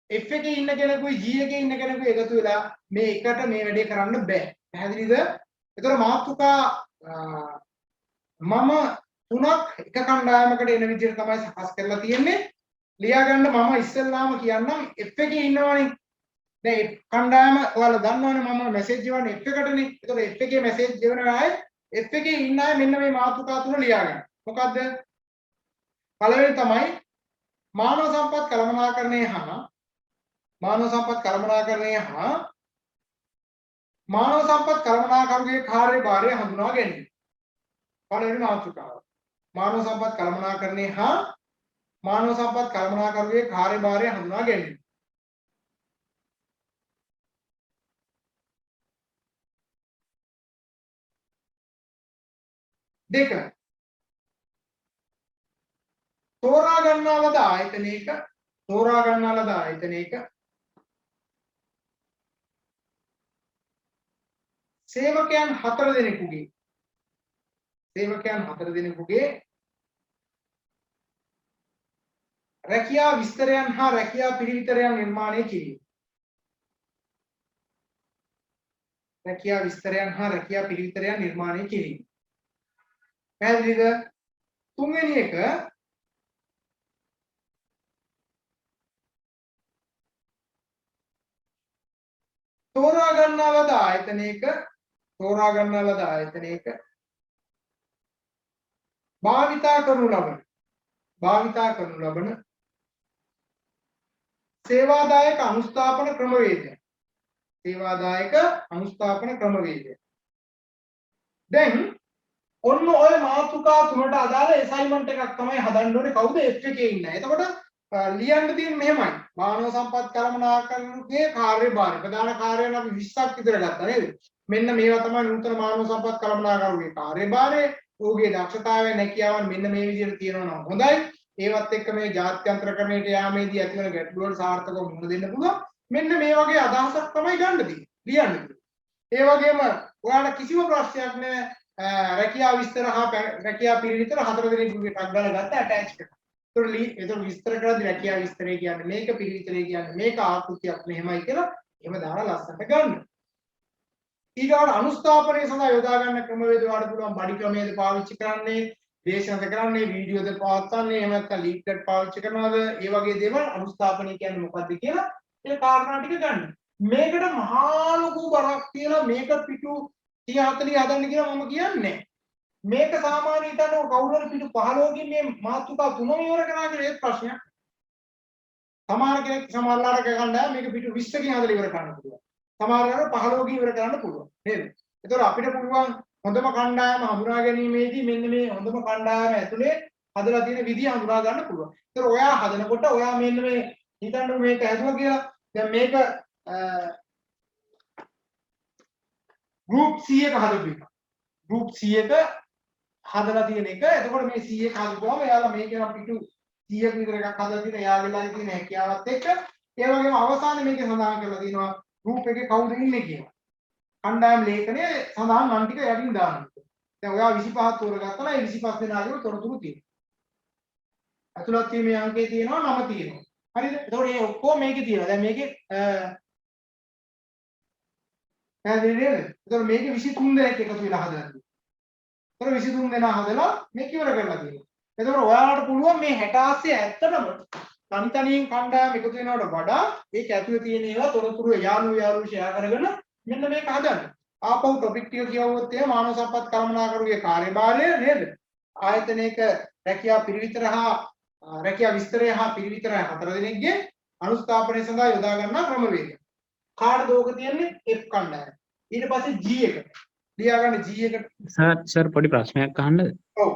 F එකේ ඉන්න කෙනෙකුයි G එකේ ඉන්න කෙනෙකුයි එකතු වෙලා මේ එකට මේ වැඩේ කරන්න බෑ. පැහැදිලිද? එතකොට මාතෘකා මම තුනක් එක කණ්ඩායමකට එන විදිහට තමයි සකස් කරලා තියෙන්නේ. ලියා ගන්න මම ඉස්සෙල්ලාම කියන්නම් F එකේ ඉන්නවනේ. දැන් කණ්ඩායම ඔයාලා දන්නවනේ මම මැසේජ් එවන්නේ F එකටනේ. එතකොට F එකේ මැසේජ් එවන අය F එකේ ඉන්න අය මෙන්න මේ මාතෘකා තුන ලියා ගන්න. මොකද්ද? පළවෙනි තමයි මානව සම්පත් කළමනාකරණය හා මානව සම්පත් කළමනාකරුගේ කාර්යභාරය හඳුනා ගැනීම. පළවෙනි මාතෘකාව. මානව සම්පත් කළමනාකරණය හා මානව සම්පත් කළමනාකරුගේ කාර්යභාරය හඳුනා ගැනීම. දෙක. තෝරා ගන්නා ලද ආයතනයක සේවකයන් 4 දෙනෙකුගේ රැකියා විස්තරයන් හා රැකියා පිළිවිතරයන් නිර්මාණය කිරීම. පැහැදිලිද? තුන්වෙනි එක තෝරා ගන්නා ලද ආයතනයක භාවිතා කරනු ලබන සේවාදායක අනුස්ථාපන ක්‍රමවේදය. දැන් ඔන්න ඔය මාතෘකා තුනට අදාළ ඇසයින්මන්ට් එකක් තමයි හදන්න ඕනේ. කවුද F එකේ ඉන්නේ? එතකොට ලියන්න තියෙන්නේ මෙහෙමයි. මානව සම්පත් කළමනාකරණයේ කාර්යභාරය. ප්‍රධාන කාර්යයන් අපි 20ක් විතර ගත්තා නේද? මෙන්න මේවා තමයි නූතන මානව සම්පත් කළමනාකරණයේ කාර්යභාරය. ඔහුගේ දක්ෂතාවය නැකියාවන් මෙන්න මේ විදිහට තියෙනවා නම් හොඳයි. ඒවත් එක්ක මේ ජාත්‍යන්තරකරණයට යාමේදී ඇතිවන ගැටලු වලට සාර්ථකව මුහුණ දෙන්න පුළුවන්. මෙන්න මේ වගේ අදහසක් තමයි ගන්න තියෙන්නේ. ලියන්න. ඒ වගේම ඔයාලට කිසිම ප්‍රශ්නයක් නැහැ. රැකියා විස්තර හා රැකියා පිළිවිතර 4 දෙනෙකුගේ ටක් ගාලා ගත්ත ඇටච් එක. ඒතකොට විස්තර කරද්දී රැකියා විස්තරය කියන්නේ මේක, පිළිවිතරය කියන්නේ මේක, ආකෘතියක් මෙහෙමයි කියලා එහෙම දාලා ලස්සනට ගන්න. ඊගාට අනුස්ථාපනයේ සඳහා යොදා ගන්න ක්‍රමවේද වලට පුළුවන් බඩි ක්‍රමයේද පාවිච්චි කරන්නේ, දේශනද කරන්නේ, වීඩියෝද පවත්වන්නේ, එහෙම නැත්නම් ලීඩ්කට් පාවිච්චි කරනවද? ඒ වගේ දේවල් අනුස්ථාපනය කියන්නේ මොකක්ද කියලා ඒ කාරණා ටික ගන්න. මේකට මහා ලොකු බරක් කියලා මේක පිටු 30 40 හදන්න කියලා මම කියන්නේ. මේක සාමාන්‍ය හිතන්න කවුරු හරි පිටු 15කින් මේ මාතෘකා තුනම ඉවර කරා කියලා ඒක ප්‍රශ්නයක්. සමහර කෙනෙක් සමහරලාට කණ්ඩායම මේක පිටු 20කින් හදලා ඉවර කරන්න පුළුවන්. සමහරලාට 15කින් ඉවර කරන්න පුළුවන්. නේද? ඒතකොට අපිට පුළුවන් හොඳම කණ්ඩායම හඳුනා ගැනීමේදී මෙන්න මේ හොඳම කණ්ඩායම ඇතුලේ හදලා තියෙන විදිය හඳුනා ගන්න පුළුවන්. ඒතකොට ඔයා හදනකොට ඔයා මෙන්න මේ හිතන්න මේක ඇදුවා කියලා දැන් මේක group C එක හදපු එක. group C එක හදලා තියෙන එක. එතකොට මේ C එක හදපුවාම එයාලා මේකේ නම් පිටු 100ක විතර එකක් හදලා තියෙන එයාගෙලාගේ තියෙන හැකියාවත් එක්ක ඒ වගේම අවසානයේ මේකේ සඳහන් කරලා තියෙනවා group එකේ කවුද ඉන්නේ කියලා. කණ්ඩායම් ලේඛනයේ සඳහන් නම් ටික යටින් දානවා. දැන් ඔයා 25ක් තෝරගත්තා නම් ඒ 25 දෙනාගේම තොරතුරු තියෙනවා. අතුලත් වීමේ අංකේ තියෙනවා නම තියෙනවා. හරිද? එතකොට මේ ඔක්කොම මේකේ තියෙනවා. දැන් මේකේ පැහැදිලි නේද? එතකොට මේකේ 23 දෙනෙක් එකතු වෙලා හදලා තියෙනවා. එතකොට 23 දෙනා හදලා මේක ඉවර කරලා තියෙනවා. එතකොට ඔයාලට පුළුවන් මේ 68 ඇත්තටම තනි තනියෙන් කණ්ඩායම් එකතු වෙනවට වඩා ඒක ඇතුලේ තියෙන ඒවා තොරතුරු යාළුවෝ ෂෙයා කරගෙන මෙන්න මේක හදන්න. ආපහු ටොපික් ටික කියවුවොත් එහෙම මානව සම්පත් කළමනාකරුගේ කාර්යභාරය නේද? ආයතනයක රැකියා පිරිවිතර හා රැකියා විස්තරය හා පිරිවිතර 4 දෙනෙක්ගේ අනුස්ථාපනය සඳහා යොදා ගන්නා ක්‍රමවේදය. කාටද ඕක තියන්නේ? F කණ්ඩායම. ඊට පස්සේ G එකට. ලියා ගන්න G එකට. සර් පොඩි ප්‍රශ්නයක් අහන්නද? ඔව්.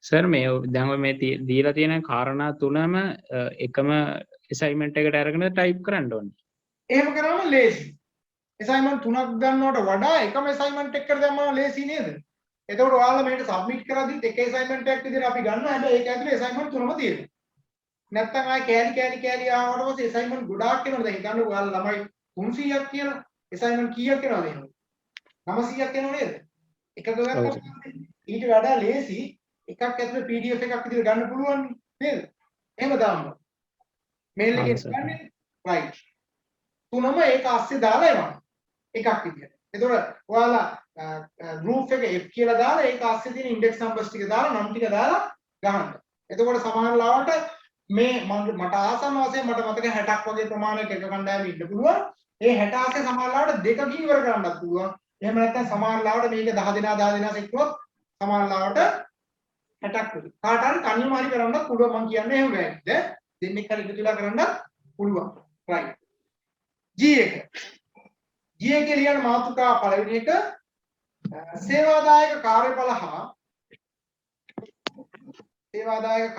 සර් මේ දැන් ඔය මේ දීලා තියෙන කාරණා තුනම එකම assignment එකට අරගෙන type කරන්න ඕනේ. එහෙම කරාම ලේසි. assignment තුනක් ගන්නවට වඩා එකම assignment එකකට දැම්මම ලේසි නේද? එතකොට ඔයාලා මේකට සබ්මිට් කරද්දිත් එක assignment එකක් විදිහට අපි ගන්නවා. හැබැයි ඒක ඇතුලේ assignment තුනම තියෙනවා. නැත්තම් ආයේ කෑලි ආවට පස්සේ assignment ගොඩාක් එනවා. දැන් හිතන්නකෝ ඔයාලා ළමයි 300ක් කියලා assignment කීයක් එනවද එහෙනම්? 900ක් එනව නේද? එකක ගත්තම ඊට වඩා ලේසි එකක් ඇතුලේ PDF එකක් විදිහට ගන්න පුළුවන් නේද? එහෙම දාන්න. මේල් එකේ ගන්නේ right. තුනම ඒක ASCII දාලා එනවා. එකක් විදිහට. එතකොට ඔයාලා group එක F කියලා දාලා ඒක ASCII තියෙන index numbers ටික දාලා නම් ටික දාලා ගහන්න. එතකොට සමහර ලාවට මේ මට ආසන්න වශයෙන් මට මතක 60ක් වගේ ප්‍රමාණයක එක කණ්ඩායමක ඉන්න පුළුවන්. ඒ 60 ASCII සමහර ලාවට දෙකකින් ඉවර කරන්නත් පුළුවන්. එහෙම නැත්නම් සමහර ලාවට මේක 10 දෙනා සෙක්කුවොත් සමහර ලාවට 60ක් වගේ. කාට හරි තනියම හරි කරන්නත් පුළුවන් මම කියන්නේ එහෙම බෑද? දෙන්නෙක් හරි එකතු වෙලා කරන්නත් පුළුවන්. right. G එක. G එකේ ලියන මාතෘකා පළවෙනි එක සේවාදායක කාර්යඵල හා සේවාදායක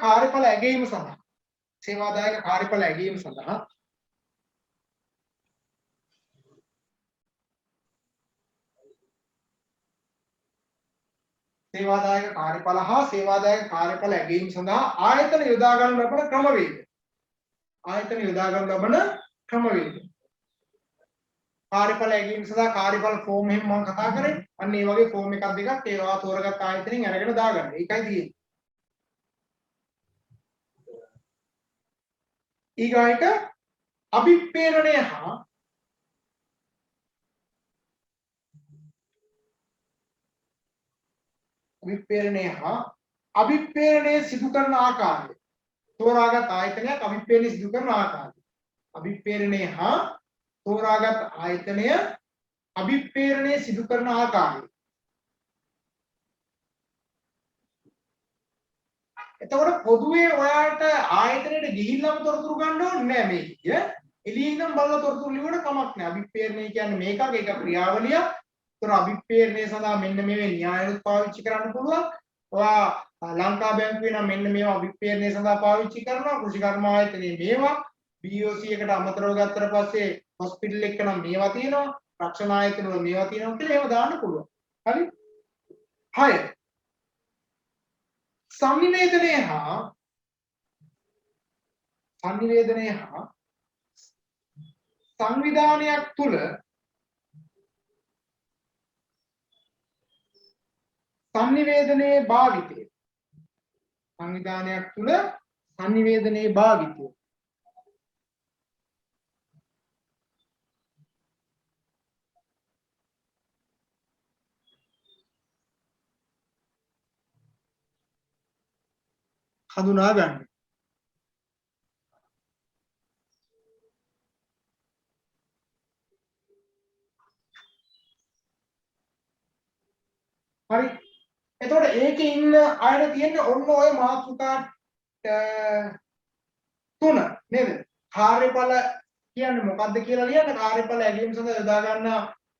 කාර්යඵල ඇගීම සඳහා සේවාදායක කාර්යඵල ඇගීම සඳහා සේවාදායක කාර්යඵල හා සේවාදායක කාර්යඵල ඇගීම සඳහා ආයතන යොදා ගන්න ලබන ක්‍රමවේද. ආයතන යොදා ගන්න ලබන ක්‍රමවේද. කාර්යඵල ඇගීම සඳහා කාර්යඵල ෆෝම් එහෙම මම කතා කරේ. අන්න ඒ වගේ ෆෝම් එකක් දෙකක් ඒවා තෝරගත් ආයතනෙන් අරගෙන දාගන්න. ඒකයි තියෙන්නේ. ඊගායක අභිප්‍රේරණය හා අභිප්‍රේරණය සිදු කරන ආකාරය. තෝරාගත් ආයතනයක් අභිප්‍රේරණය සිදු කරන ආකාරය. අභිප්‍රේරණය හා තෝරාගත් ආයතනය අභිප්‍රේරණය සිදු කරන ආකාරය. එතකොට පොදුවේ ඔයාලට ආයතනයට ගිහිල්ලාම තොරතුරු ගන්න ඕනේ නෑ මේක. එළියේ ඉඳන් බලලා තොරතුරු ලියුවට කමක් නෑ. අභිප්‍රේරණය කියන්නේ මේකක් ඒක ක්‍රියාවලියක්. ඒතර අභිප්‍රේරණය සඳහා මෙන්න මේ න්‍යායනුත් පාවිච්චි කරන්න පුළුවන්. ඔයා ලංකා බැංකුවේ නම් මෙන්න මේවා අභිප්‍රේරණය සඳහා පාවිච්චි කරනවා. කෘෂිකර්ම ආයතනයේ මේවා BOC එකට අමතරව ගත්තට පස්සේ හොස්පිටල් එක නම් මේවා තියෙනවා. රක්ෂණ ආයතන වල මේවා තියෙනවා කියලා ඒවා දාන්න පුළුවන්. හරි? 6 සංනිවේදනය හා සංවිධානයක් තුල සංනිවේදනයේ භාවිතය. සංවිධානයක් තුල සංනිවේදනයේ භාවිතය. හඳුනා ගන්න. හරි. එතකොට ඒකේ ඉන්න අයට තියෙන්නේ ඔන්න ඔය මාතෘකා තුන නේද? කාර්යඵල කියන්නේ මොකක්ද කියලා ලියන්න. කාර්යඵල ඇගීම සඳහා යොදා ගන්න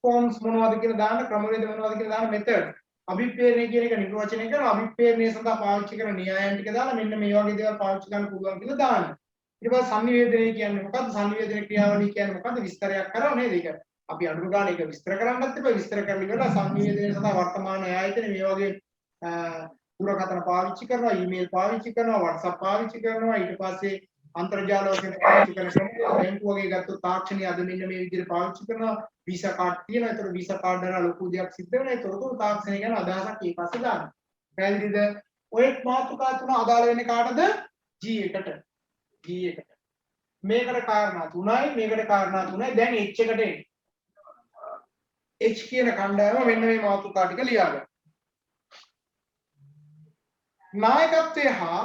ෆෝම්ස් මොනවද කියලා දාන්න, ක්‍රමවේද මොනවද කියලා දාන්න, මෙතඩ්. අභිප්‍රේරණය කියන එක නිර්වචනය කරලා අභිප්‍රේරණය සඳහා පාවිච්චි කරන න්‍යායන් ටික දාලා මෙන්න මේ වගේ දේවල් පාවිච්චි කරන්න පුළුවන් කියලා දාන්න. ඊට පස්සේ සංනිවේදනය කියන්නේ මොකක්ද? සංනිවේදන ක්‍රියාවලිය කියන්නේ මොකක්ද? විස්තරයක් කරනවා නේද? ඒක අපි අඳුර ගන්න එක විස්තර කරන්නත් එපා. විස්තර කරලා ඉවරලා සංනිවේදනය සඳහා වර්තමාන ආයතන මේ වගේ දුරකථන පාවිච්චි කරනවා, ඊමේල් පාවිච්චි කරනවා, WhatsApp පාවිච්චි කරනවා. ඊට පස්සේ අන්තර්ජාල වශයෙන් පාවිච්චි කරනවා. බැංකුව වගේ ගත්තොත් තාක්ෂණය අද මෙන්න මේ විදිහට පාවිච්චි කරනවා. වීසා කාඩ් තියෙනවා. ඒතර වීසා කාඩ් වල ලොකු දෙයක් සිද්ධ වෙනවා. ඒතර තාක්ෂණය ගැන අදහසක් ඊපස්සේ දානවා. පැහැදිලිද? ඔය මාතෘකා තුන අදාළ වෙන්නේ කාටද? G1ට. G1ට. මේකට කාරණා 3යි, මේකට කාරණා 3යි. දැන් H එකට එන්නේ. H කියන කණ්ඩායම මෙන්න මේ මාතෘකා ටික ලියා ගන්න. නායකත්වයේ හා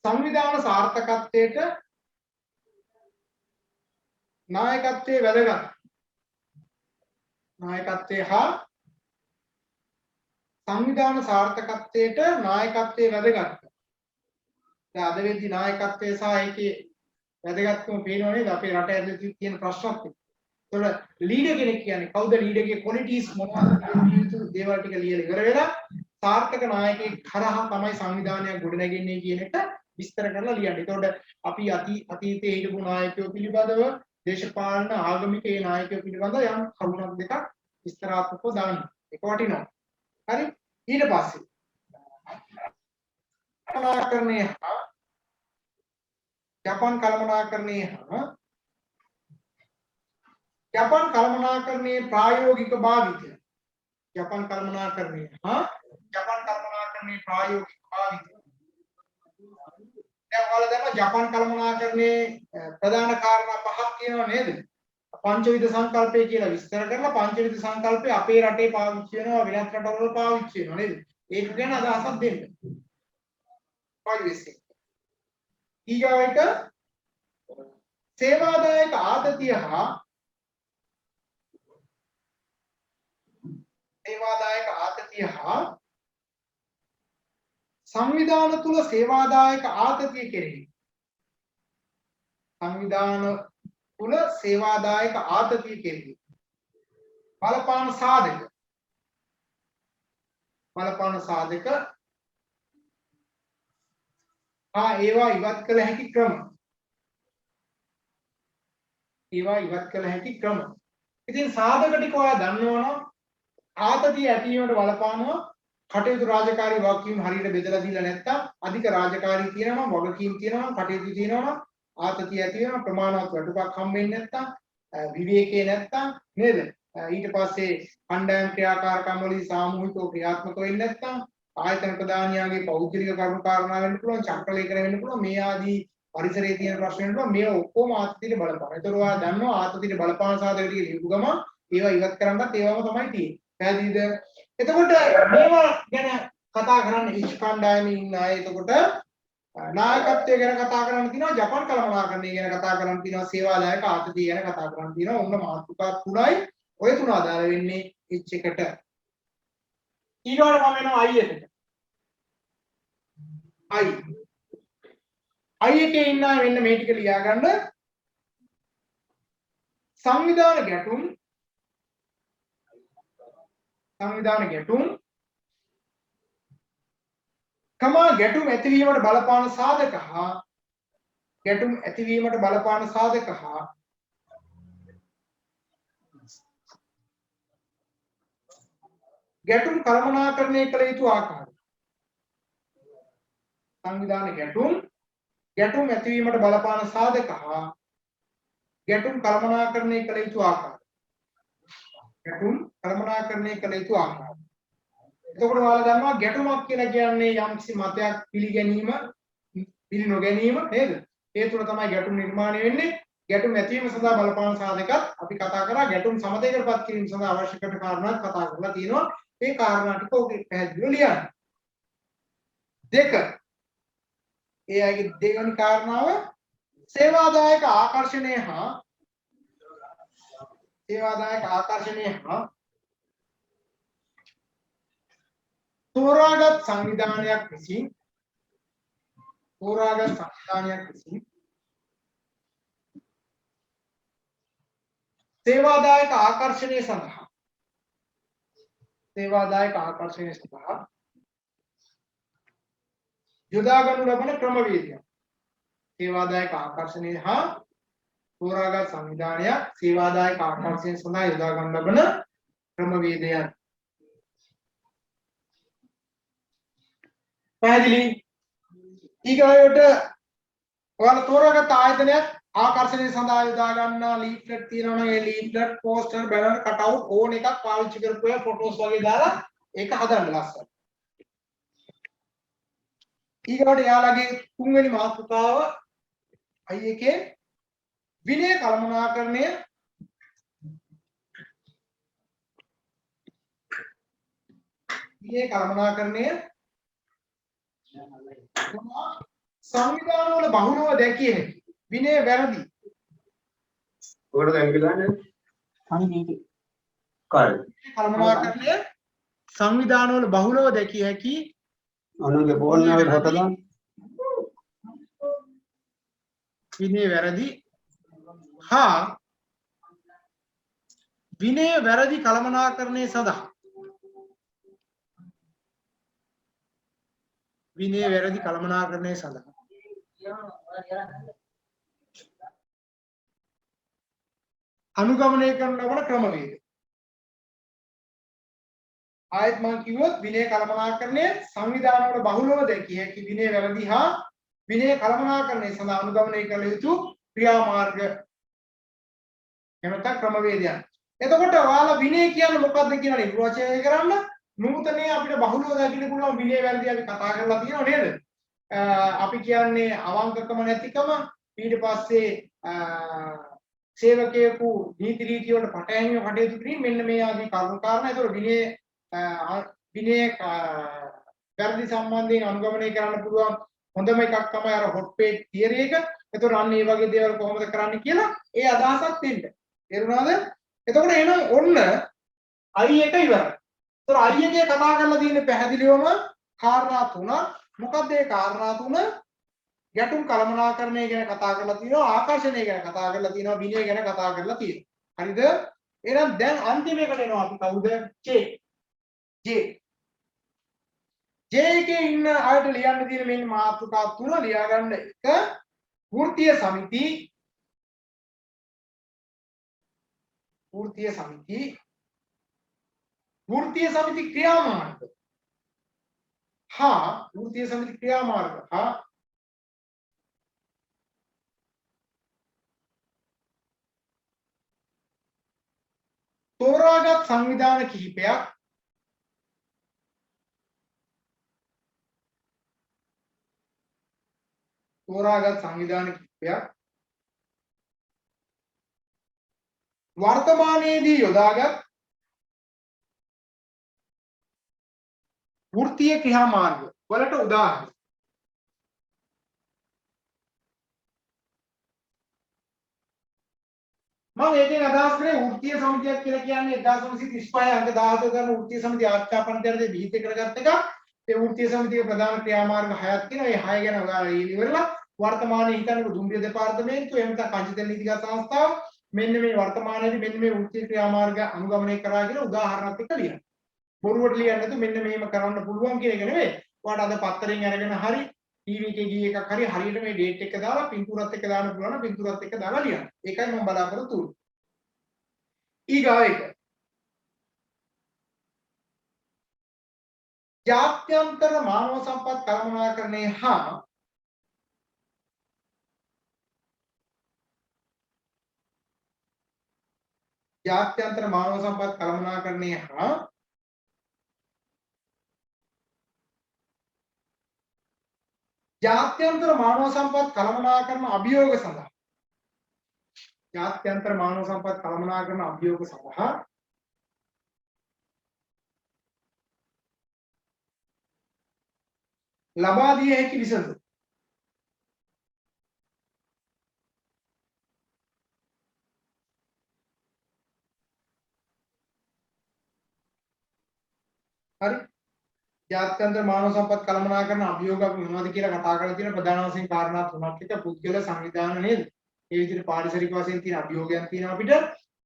සංවිධාන සාර්ථකත්වයට නායකත්වයේ වැදගත්. නායකත්වයේ හා සංවිධාන සාර්ථකත්වයට නායකත්වයේ වැදගත්. දැන් අද වෙද්දී නායකත්වයේ සහ ඒකේ වැදගත්කම පේනව නේද? අපේ රට ඇතුළේ තියෙන ප්‍රශ්නත් එක්ක. ඒතකොට ලීඩර් කෙනෙක් කියන්නේ කවුද? ලීඩර්ගේ ක්වොලිටිස් මොනවද? දේවල් ටික ලියලා ඉවර වෙලා සාර්ථක නායකයෙක් කරහා තමයි සංවිධානයක් ගොඩනැගෙන්නේ කියන එක විස්තර කරලා ලියන්න. ඒතකොට අපි අතීතයේ හිටපු නායකයෝ පිළිබඳව දේශපාලන ආගමික ඒ නායකයෝ පිළිබඳව යම් කරුණක් දෙකක් විස්තරාත්මකව දාන්න. ඒක වටිනවා. හරි? ඊට පස්සේ ජපාන් කළමනාකරණයේ ප්‍රායෝගික භාවිතය. ජපාන් කළමනාකරණයේ ප්‍රායෝගික භාවිතය. දැන් ඔයාලා දන්නවා ජපාන් කළමනාකරණයේ ප්‍රධාන කාරණා පහක් තියෙනවා නේද? පංචවිධ සංකල්පය කියලා විස්තර කරලා පංචවිධ සංකල්පය අපේ රටේ පාවිච්චි වෙනවා, වෙනත් රටවල පාවිච්චි වෙනවා නේද? ඒක ගැන අදහසක් දෙන්න. පොලිසි. ඊගාවට සේවාදායක ආතතිය හා සංවිධාන තුල සේවාදායක ආතතිය කෙරෙහි බලපාන සාධක ඒවා ඉවත් කළ හැකි ක්‍රම. ඉතින් සාධක ටික ඔයා දන්නවනම් ආතතිය ඇතිවීමට බලපානවා. කටයුතු රාජකාරී වගකීම් හරියට බෙදලා දීලා නැත්නම් අධික රාජකාරී තියෙනවා නම් වගකීම් තියෙනවා නම් කටයුතු තියෙනවා නම් ආතතිය ඇති වෙනවා. ප්‍රමාණවත් වැටුපක් හම්බෙන්නේ නැත්නම් විවේකේ නැත්නම් නේද? ඊට පස්සේ කණ්ඩායම් ක්‍රියාකාරකම් වලදී සාමූහිකව ක්‍රියාත්මක වෙන්නේ නැත්නම් ආයතන ප්‍රධානියාගේ පෞද්ගලික කරුණු කාරණා වෙන්න පුළුවන්, චක්‍රලේඛන වෙන්න පුළුවන්, මේ ආදී පරිසරයේ තියෙන ප්‍රශ්න වෙන්න පුළුවන්. මේ ඔක්කොම ආතතියට බලපාන. ඒතර ඔයා දන්නවා ආතතියට බලපාන සාධක ටික ලියපු ගමන් ඒවා ඉවත් කරන්නත් ඒවම තමයි තියෙන්නේ. පැහැදිලිද? එතකොට මේවා ගැන කතා කරන්න ඉච්ඡ කණ්ඩායමේ ඉන්න අය එතකොට නායකත්වය ගැන කතා කරන්න තියෙනවා, ජපාන් කළමනාකරණය ගැන කතා කරන්න තියෙනවා, සේවාදායක ආතතිය ගැන කතා කරන්න තියෙනවා. ඔන්න මාතෘකා තුනයි. ඔය තුන අදාළ වෙන්නේ H එකට. ඊළඟට මම එනවා I එකට. I එකේ ඉන්න අය මෙන්න මේ ටික ලියා ගන්න. සංවිධාන ගැටුම් ගැටුම් ඇතිවීමට බලපාන සාධක හා ගැටුම් කළමනාකරණය කළ යුතු ආකාරය. සංවිධාන ගැටුම් ඇතිවීමට බලපාන සාධක හා ගැටුම් කළමනාකරණය කළ යුතු ආකාරය. එතකොට ඔයාලා දන්නවා ගැටුමක් කියලා කියන්නේ යම්කිසි මතයක් පිළිගැනීම පිළි නොගැනීම නේද? ඒ තුන තමයි ගැටුම් නිර්මාණය වෙන්නේ. ගැටුම් ඇතිවීම සඳහා බලපාන සාධකත් අපි කතා කරා. ගැටුම් සමතේකටපත් කිරීම සඳහා අවශ්‍ය කරන කාරණාත් කතා කරලා තියෙනවා. මේ කාරණා ටික ඔගේ පැහැදිලිව ලියන්න. දෙක. ඒ අයගේ දෙවෙනි කාරණාව සේවාදායක ආකර්ෂණය හා තෝරාගත් සංවිධානයක් විසින් සේවාදායක ආකර්ෂණය සඳහා යොදා ගනු ලබන ක්‍රමවේදයක්. සේවාදායක ආකර්ෂණය හා තෝරාගත් සංවිධානයක් සේවාදායක ආකර්ෂණය සඳහා යොදා ගනු ලබන ක්‍රමවේදයක්. පැහැදිලි? ඊගාවට ඔයාලා තෝරාගත් ආයතනයක් ආකර්ෂණය සඳහා යොදා ගන්නා ලීෆ්ලට් තියෙනවා නම් ඒ leaflet poster banner cut out ඕන එකක් පාවිච්චි කරපුවා ෆොටෝස් වගේ දාලා ඒක හදන්න ලස්සන. ඊගාවට යාළුවගේ තුන්වෙනි මාතෘකාව අයි එකේ විනය කළමනාකරණය සංවිධාන වල බහුලව දැකිය හැකි විනය වැරදි. ඔකට දැන් කියලානේ සංවේදී කාර්ය කළමනාකරණය සංවිධාන වල බහුලව දැකිය හැකි අනුගේ බෝල්නාවේ හොතලා විනය වැරදි හා විනය වැරදි කළමනාකරණය සඳහා විනය වැරදි කළමනාකරණය සඳහා අනුගමනය කරන ලබන ක්‍රමවේද. ආයත් මම කිව්වොත් විනය කළමනාකරණය සංවිධාන වල බහුලව දැකිය හැකි විනය වැරදි හා විනය කළමනාකරණය සඳහා අනුගමනය කළ යුතු ක්‍රියාමාර්ග එනත ක්‍රමවේදයන්. එතකොට ඔයාලා විනය කියන්නේ මොකක්ද කියලා නිර්වචනය කරන්න. නූතනයේ අපිට බහුලව දකින්න පුළුවන් විනය වැරදි අපි කතා කරලා තියෙනව නේද? අපි කියන්නේ අවංකකම නැතිකම, ඊට පස්සේ සේවකයෙකු නීති රීති වලට පටහැනිව කටයුතු කිරීම, මෙන්න මේ ආදී කරුණු කාරණා. ඒතකොට විනය වැරදි සම්බන්ධයෙන් අනුගමනය කරන්න පුළුවන් හොඳම එකක් තමයි අර හොට් පේජ් තියරි එක. ඒතකොට අන්න මේ වගේ දේවල් කොහොමද කරන්න කියලා ඒ අදහසක් දෙන්න. තේරුණාද? එතකොට එහෙනම් ඔන්න I එක ඉවරයි. ඒතකොට I එකේ කතා කරලා තියෙන්නේ පැහැදිලිවම කාරණා තුනක්. මොකක්ද ඒ කාරණා තුන? ගැටුම් කළමනාකරණය ගැන කතා කරලා තියෙනවා, ආකර්ෂණය ගැන කතා කරලා තියෙනවා, විනය ගැන කතා කරලා තියෙනවා. හරිද? එහෙනම් දැන් අන්තිම එකට එනවා අපි කවුද? J එකේ ඉන්න අයට ලියන්න තියෙන මෙන්න මාතෘකා තුන ලියා ගන්න. එක වෘත්තීය සමිති ක්‍රියාමාර්ග හා තෝරාගත් සංවිධාන කිහිපයක් වර්තමානයේදී යොදාගත් වෘත්තීය ක්‍රියාමාර්ග වලට උදාහරණ. මම ඒකෙන් අදහස් කරේ වෘත්තීය සමිතියක් කියලා කියන්නේ 1935 අංක 17 කරන වෘත්තීය සමිතිය ආච්ඡාපනතරදී විහිද කරගත් එකක්. ඒ වෘත්තීය සමිතියේ ප්‍රධාන ක්‍රියාමාර්ග 6ක් තියෙනවා. ඒ 6 ගැන ඔයාලා ඉවරලා වර්තමානයේ හිතන්නකො දුම්රිය දෙපාර්තමේන්තුව එහෙම නැත්නම් කංචිතෙල් නීතිගත සංස්ථාව මෙන්න මේ වර්තමානයේදී මෙන්න මේ වෘත්තීය ක්‍රියාමාර්ග අනුගමනය කරා කියලා උදාහරණයක් එක්ක ලියන්න. බොරුවට ලියන්න නැතු මෙන්න මෙහෙම කරන්න පුළුවන් කියන එක නෙවෙයි. ඔයාලට අද පත්තරෙන් අරගෙන හරි ටීවී එකේ ගිය එකක් හරි හරියට මේ ඩේට් එක දාලා පින්තූරත් එක්ක දාන්න පුළුවන් නම් පින්තූරත් එක්ක දාලා ලියන්න. ඒකයි මම බලාපොරොත්තු වෙන්නේ. ඊගාව එක. ජාත්‍යන්තර මානව සම්පත් කළමනාකරණය හා ජාත්‍යන්තර මානව සම්පත් කළමනාකරණය හා ජාත්‍යන්තර මානව සම්පත් කළමනාකරණ අභියෝග සඳහා ජාත්‍යන්තර මානව සම්පත් කළමනාකරණ අභියෝග සඳහා ලබා දිය හැකි විසඳුම්. හරි. ජාත්‍යන්තර මානව සම්පත් කළමනාකරණ අභියෝග අපි මොනවද කියලා කතා කරලා තියෙන ප්‍රධාන වශයෙන් කාරණා තුනක් එක පුද්ගල සංවිධාන නේද? ඒ විදිහට පාරිසරික වශයෙන් තියෙන අභියෝගයන් තියෙනවා අපිට.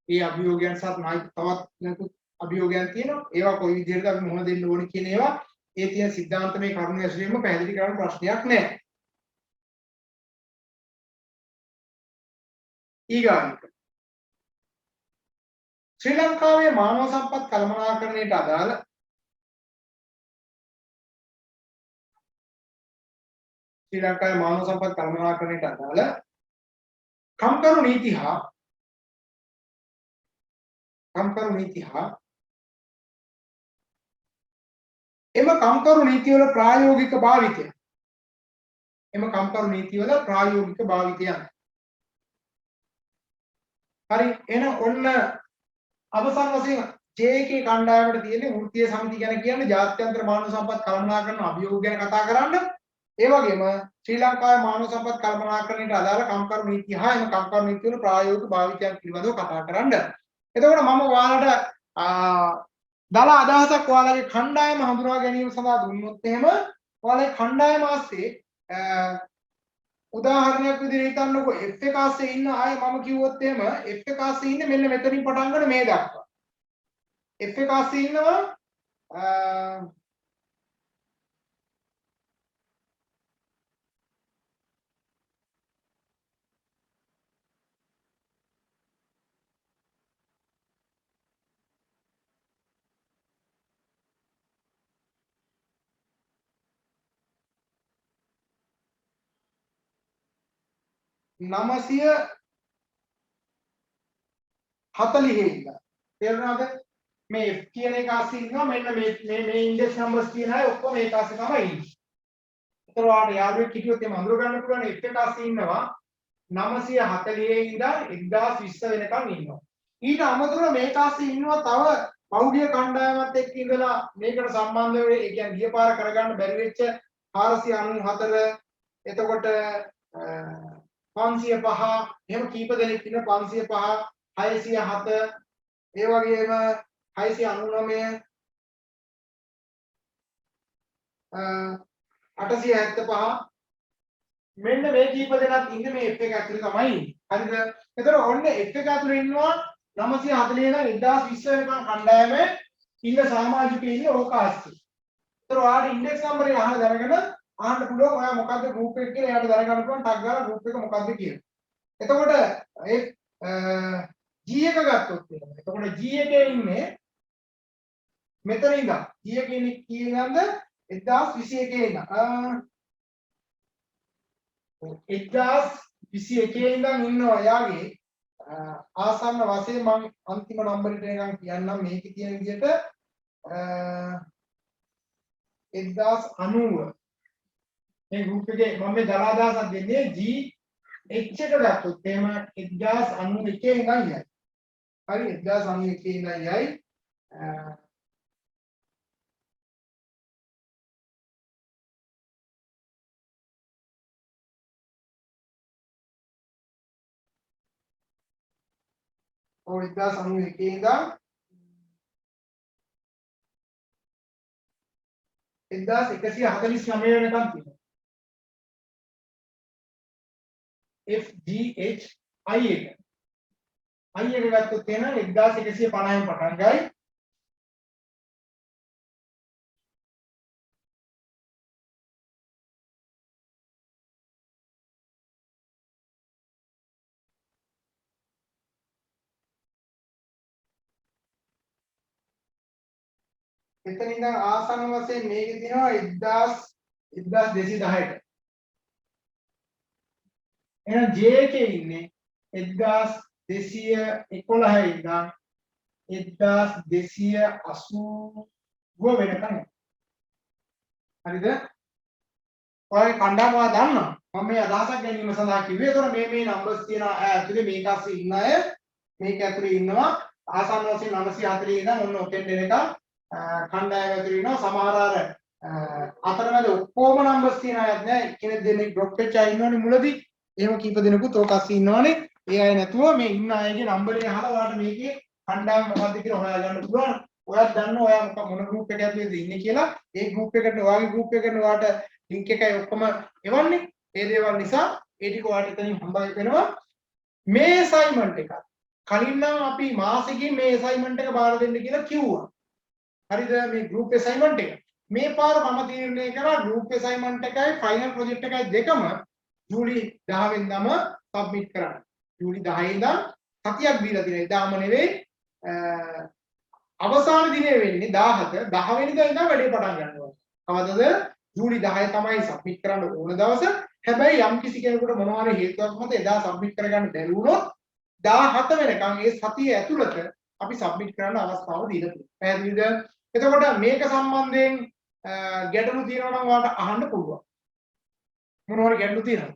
ඒ අභියෝගයන් සහ තවත් අභියෝගයන් තියෙනවා. ඒවා කොයි විදිහටද අපි මොන දෙන්න ඕනේ කියන ඒවා ඒ තියෙන සිද්ධාන්තමය කරුණු ඇසුරින්ම පැහැදිලි කරන්න ප්‍රශ්නයක් නැහැ. ඊගානික ශ්‍රී ලංකාවේ මානව සම්පත් කළමනාකරණයට අදාළ ශ්‍රී ලංකාවේ මානව සම්පත් කළමනාකරණයට අදාළ කම්කරු නීති හා එම කම්කරු නීතිවල ප්‍රායෝගික භාවිතය හරි එන ඔන්න අවසන් වශයෙන් JK කණ්ඩායමට තියෙන වෘත්තීය සමිති ගැන කියන්නේ ජාත්‍යන්තර මානව සම්පත් කළමනාකරණ අභියෝග ගැන කතා කරන්න. ඒ වගේම ශ්‍රී ලංකාවේ මානව සම්පත් කළමනාකරණයට අදාළ කම්කරු නීති හා එම කම්කරු නීති වල ප්‍රායෝගික භාවිතයන් පිළිබඳව කතා කරන්න. එතකොට මම ඔයාලට දල අදහසක් ඔයාලගේ කණ්ඩායම හඳුනා ගැනීම සඳහා දුන්නොත් එහෙම ඔයාලගේ කණ්ඩායම ආස්සේ උදාහරණයක් විදිහට හිතන්නකෝ F එක ආස්සේ ඉන්න අය මම කිව්වොත් එහෙම F එක ආස්සේ ඉන්නේ මෙන්න මෙතනින් පටන් ගන්න මේ දක්වා. F එක ආස්සේ ඉන්නවා නමසිය 40 ඉඳලා තේරුණාද මේ F කියන එක ASCII ඉන්නවා මෙන්න මේ ඉන්ඩෙක්ස් නම්බර්ස් කියන අය ඔක්කොම ඒක ASCII තමයි ඉන්නේ. ඒතර ඔයාලට යාළුවෙක් හිටියොත් එහම අඳුර ගන්න පුළුවන් F එක ASCII ඉන්නවා 940 ඉඳලා 1020 වෙනකන් ඉන්නවා. ඊට අමතරව මේක ASCII ඉන්නවා තව පෞද්ගලික කණ්ඩායමත් එක්ක ඉඳලා මේකට සම්බන්ධ වෙන්නේ ඒ කියන්නේ ගියපාර කරගන්න බැරි වෙච්ච 494 එතකොට 505 එහෙම කීප දෙනෙක් ඉන්න 505 607 ඒ වගේම 699 875 මෙන්න මේ කීප දෙනෙක් ඉන්නේ මේ F එක ඇතුලේ තමයි ඉන්නේ. හරිද? එතකොට ඔන්න F එක ඇතුලේ ඉන්නවා 940 ඉඳන් 1020 වෙනකන් කණ්ඩායමේ ඉන්න සමාජිකයෝ ඉන්නේ ඕක ASCII. එතකොට ඔයාලට ඉන්ඩෙක්ස් නම්බර් එක අහලා දැනගෙන අහන්න පුළුවන් ඔයා මොකද්ද ගෲප් එක කියලා එයාට දැනගන්න පුළුවන් ටග් ගාලා ගෲප් එක මොකද්ද කියලා. එතකොට ඒ G එක ගත්තොත් එහෙම. එතකොට G එකේ ඉන්නේ මෙතන ඉඳන් G එකේ ඉන්නේ කීයද 1021 ඉඳන් 1021 ඉඳන් ඉන්නවා යාගේ ආසන්න වශයෙන් මම අන්තිම නම්බර් එක නිකන් කියන්නම් මේකේ තියෙන විදිහට 1090 මේ ගෲප් එකේ මම මේ දලාදාසක් දෙන්නේ G H එක ගත්තොත් එහෙම 1091 ඉඳන් යයි. හරි 1091 ඉඳන් යයි. ඔය 1091 ඉඳන් 1149 වෙනකම් තියෙනවා. FGH I එක. I එක ගත්තොත් එහෙනම් 1150න් පටන් ගයි. එතන ඉඳන් ආසන්න වශයෙන් මේකේ තියෙනවා 1210ට. එහෙනම් J එකේ ඉන්නේ 1211 ඉඳන් 1280 වෙනකන්. හරිද? ඔයාලගේ කණ්ඩායම ඔයා දන්නවා. මම මේ අදහසක් ගැනීම සඳහා කිව්වේ. ඒතකොට මේ නම්බර්ස් තියෙන ඇතුලේ මේක ASCII ඉන්න අය මේක ඇතුලේ ඉන්නවා. ආසන්න වශයෙන් 940 ඉඳන් ඔන්න ඔතෙන් දෙනකම් කණ්ඩායම ඇතුලේ ඉන්නවා. සමහර අර අතරමැද ඔක්කොම නම්බර්ස් තියෙන අයත් නෑ. කෙනෙක් දෙන්නෙක් ඩ්‍රොප් වෙච්ච අය ඉන්නවනේ මුලදී. එහෙම කීප දෙනෙකුත් ඕක ASCII ඉන්නවනේ. ඒ අය නැතුව මේ ඉන්න අයගේ නම්බර් එක අහලා ඔයාලට මේකේ කණ්ඩායම මොකද්ද කියලා හොයාගන්න පුළුවන්. ඔයාත් දන්නවා ඔයා මොන ගෲප් එකක ඇතුලේද ඉන්නේ කියලා. ඒ ගෲප් එකට ඔයාගේ ගෲප් එකට ඔයාට ලින්ක් එකයි ඔක්කොම එවන්නේ. ඒ දේවල් නිසා ඒ ටික ඔයාට එතනින් හම්බයි වෙනවා. මේ අසයින්මන්ට් එක කලින් නම් අපි මාසෙකින් මේ අසයින්මන්ට් එක බාර දෙන්න කියලා කිව්වා. හරිද? මේ ගෲප් අසයින්මන්ට් එක. මේ පාර මම තීරණය කරා group assignment එකයි final project එකයි දෙකම ජූලි 10 වෙනිදාම සබ්මිට් කරන්න. ජූලි 10 ඉඳන් සතියක් දීලා තියෙනවා. එදාම නෙවෙයි අවසාන දිනේ වෙන්නේ 17 10 වෙනිදා ඉඳන් වැඩේ පටන් ගන්නවා. කවදද? ජූලි 10 තමයි සබ්මිට් කරන්න ඕන දවස. හැබැයි යම් කිසි කෙනෙකුට මොනවා හරි හේතුවක් මත එදා සබ්මිට් කරගන්න බැරි වුණොත් 17 වෙනකන් ඒ සතිය ඇතුළත අපි සබ්මිට් කරන්න අවස්ථාව දීලා තියෙනවා. පැහැදිලිද? එතකොට මේක සම්බන්ධයෙන් ගැටලු තියෙනවා නම් ඔයාලට අහන්න පුළුවන්. මොනවාරි ගැටලු තියෙනවද?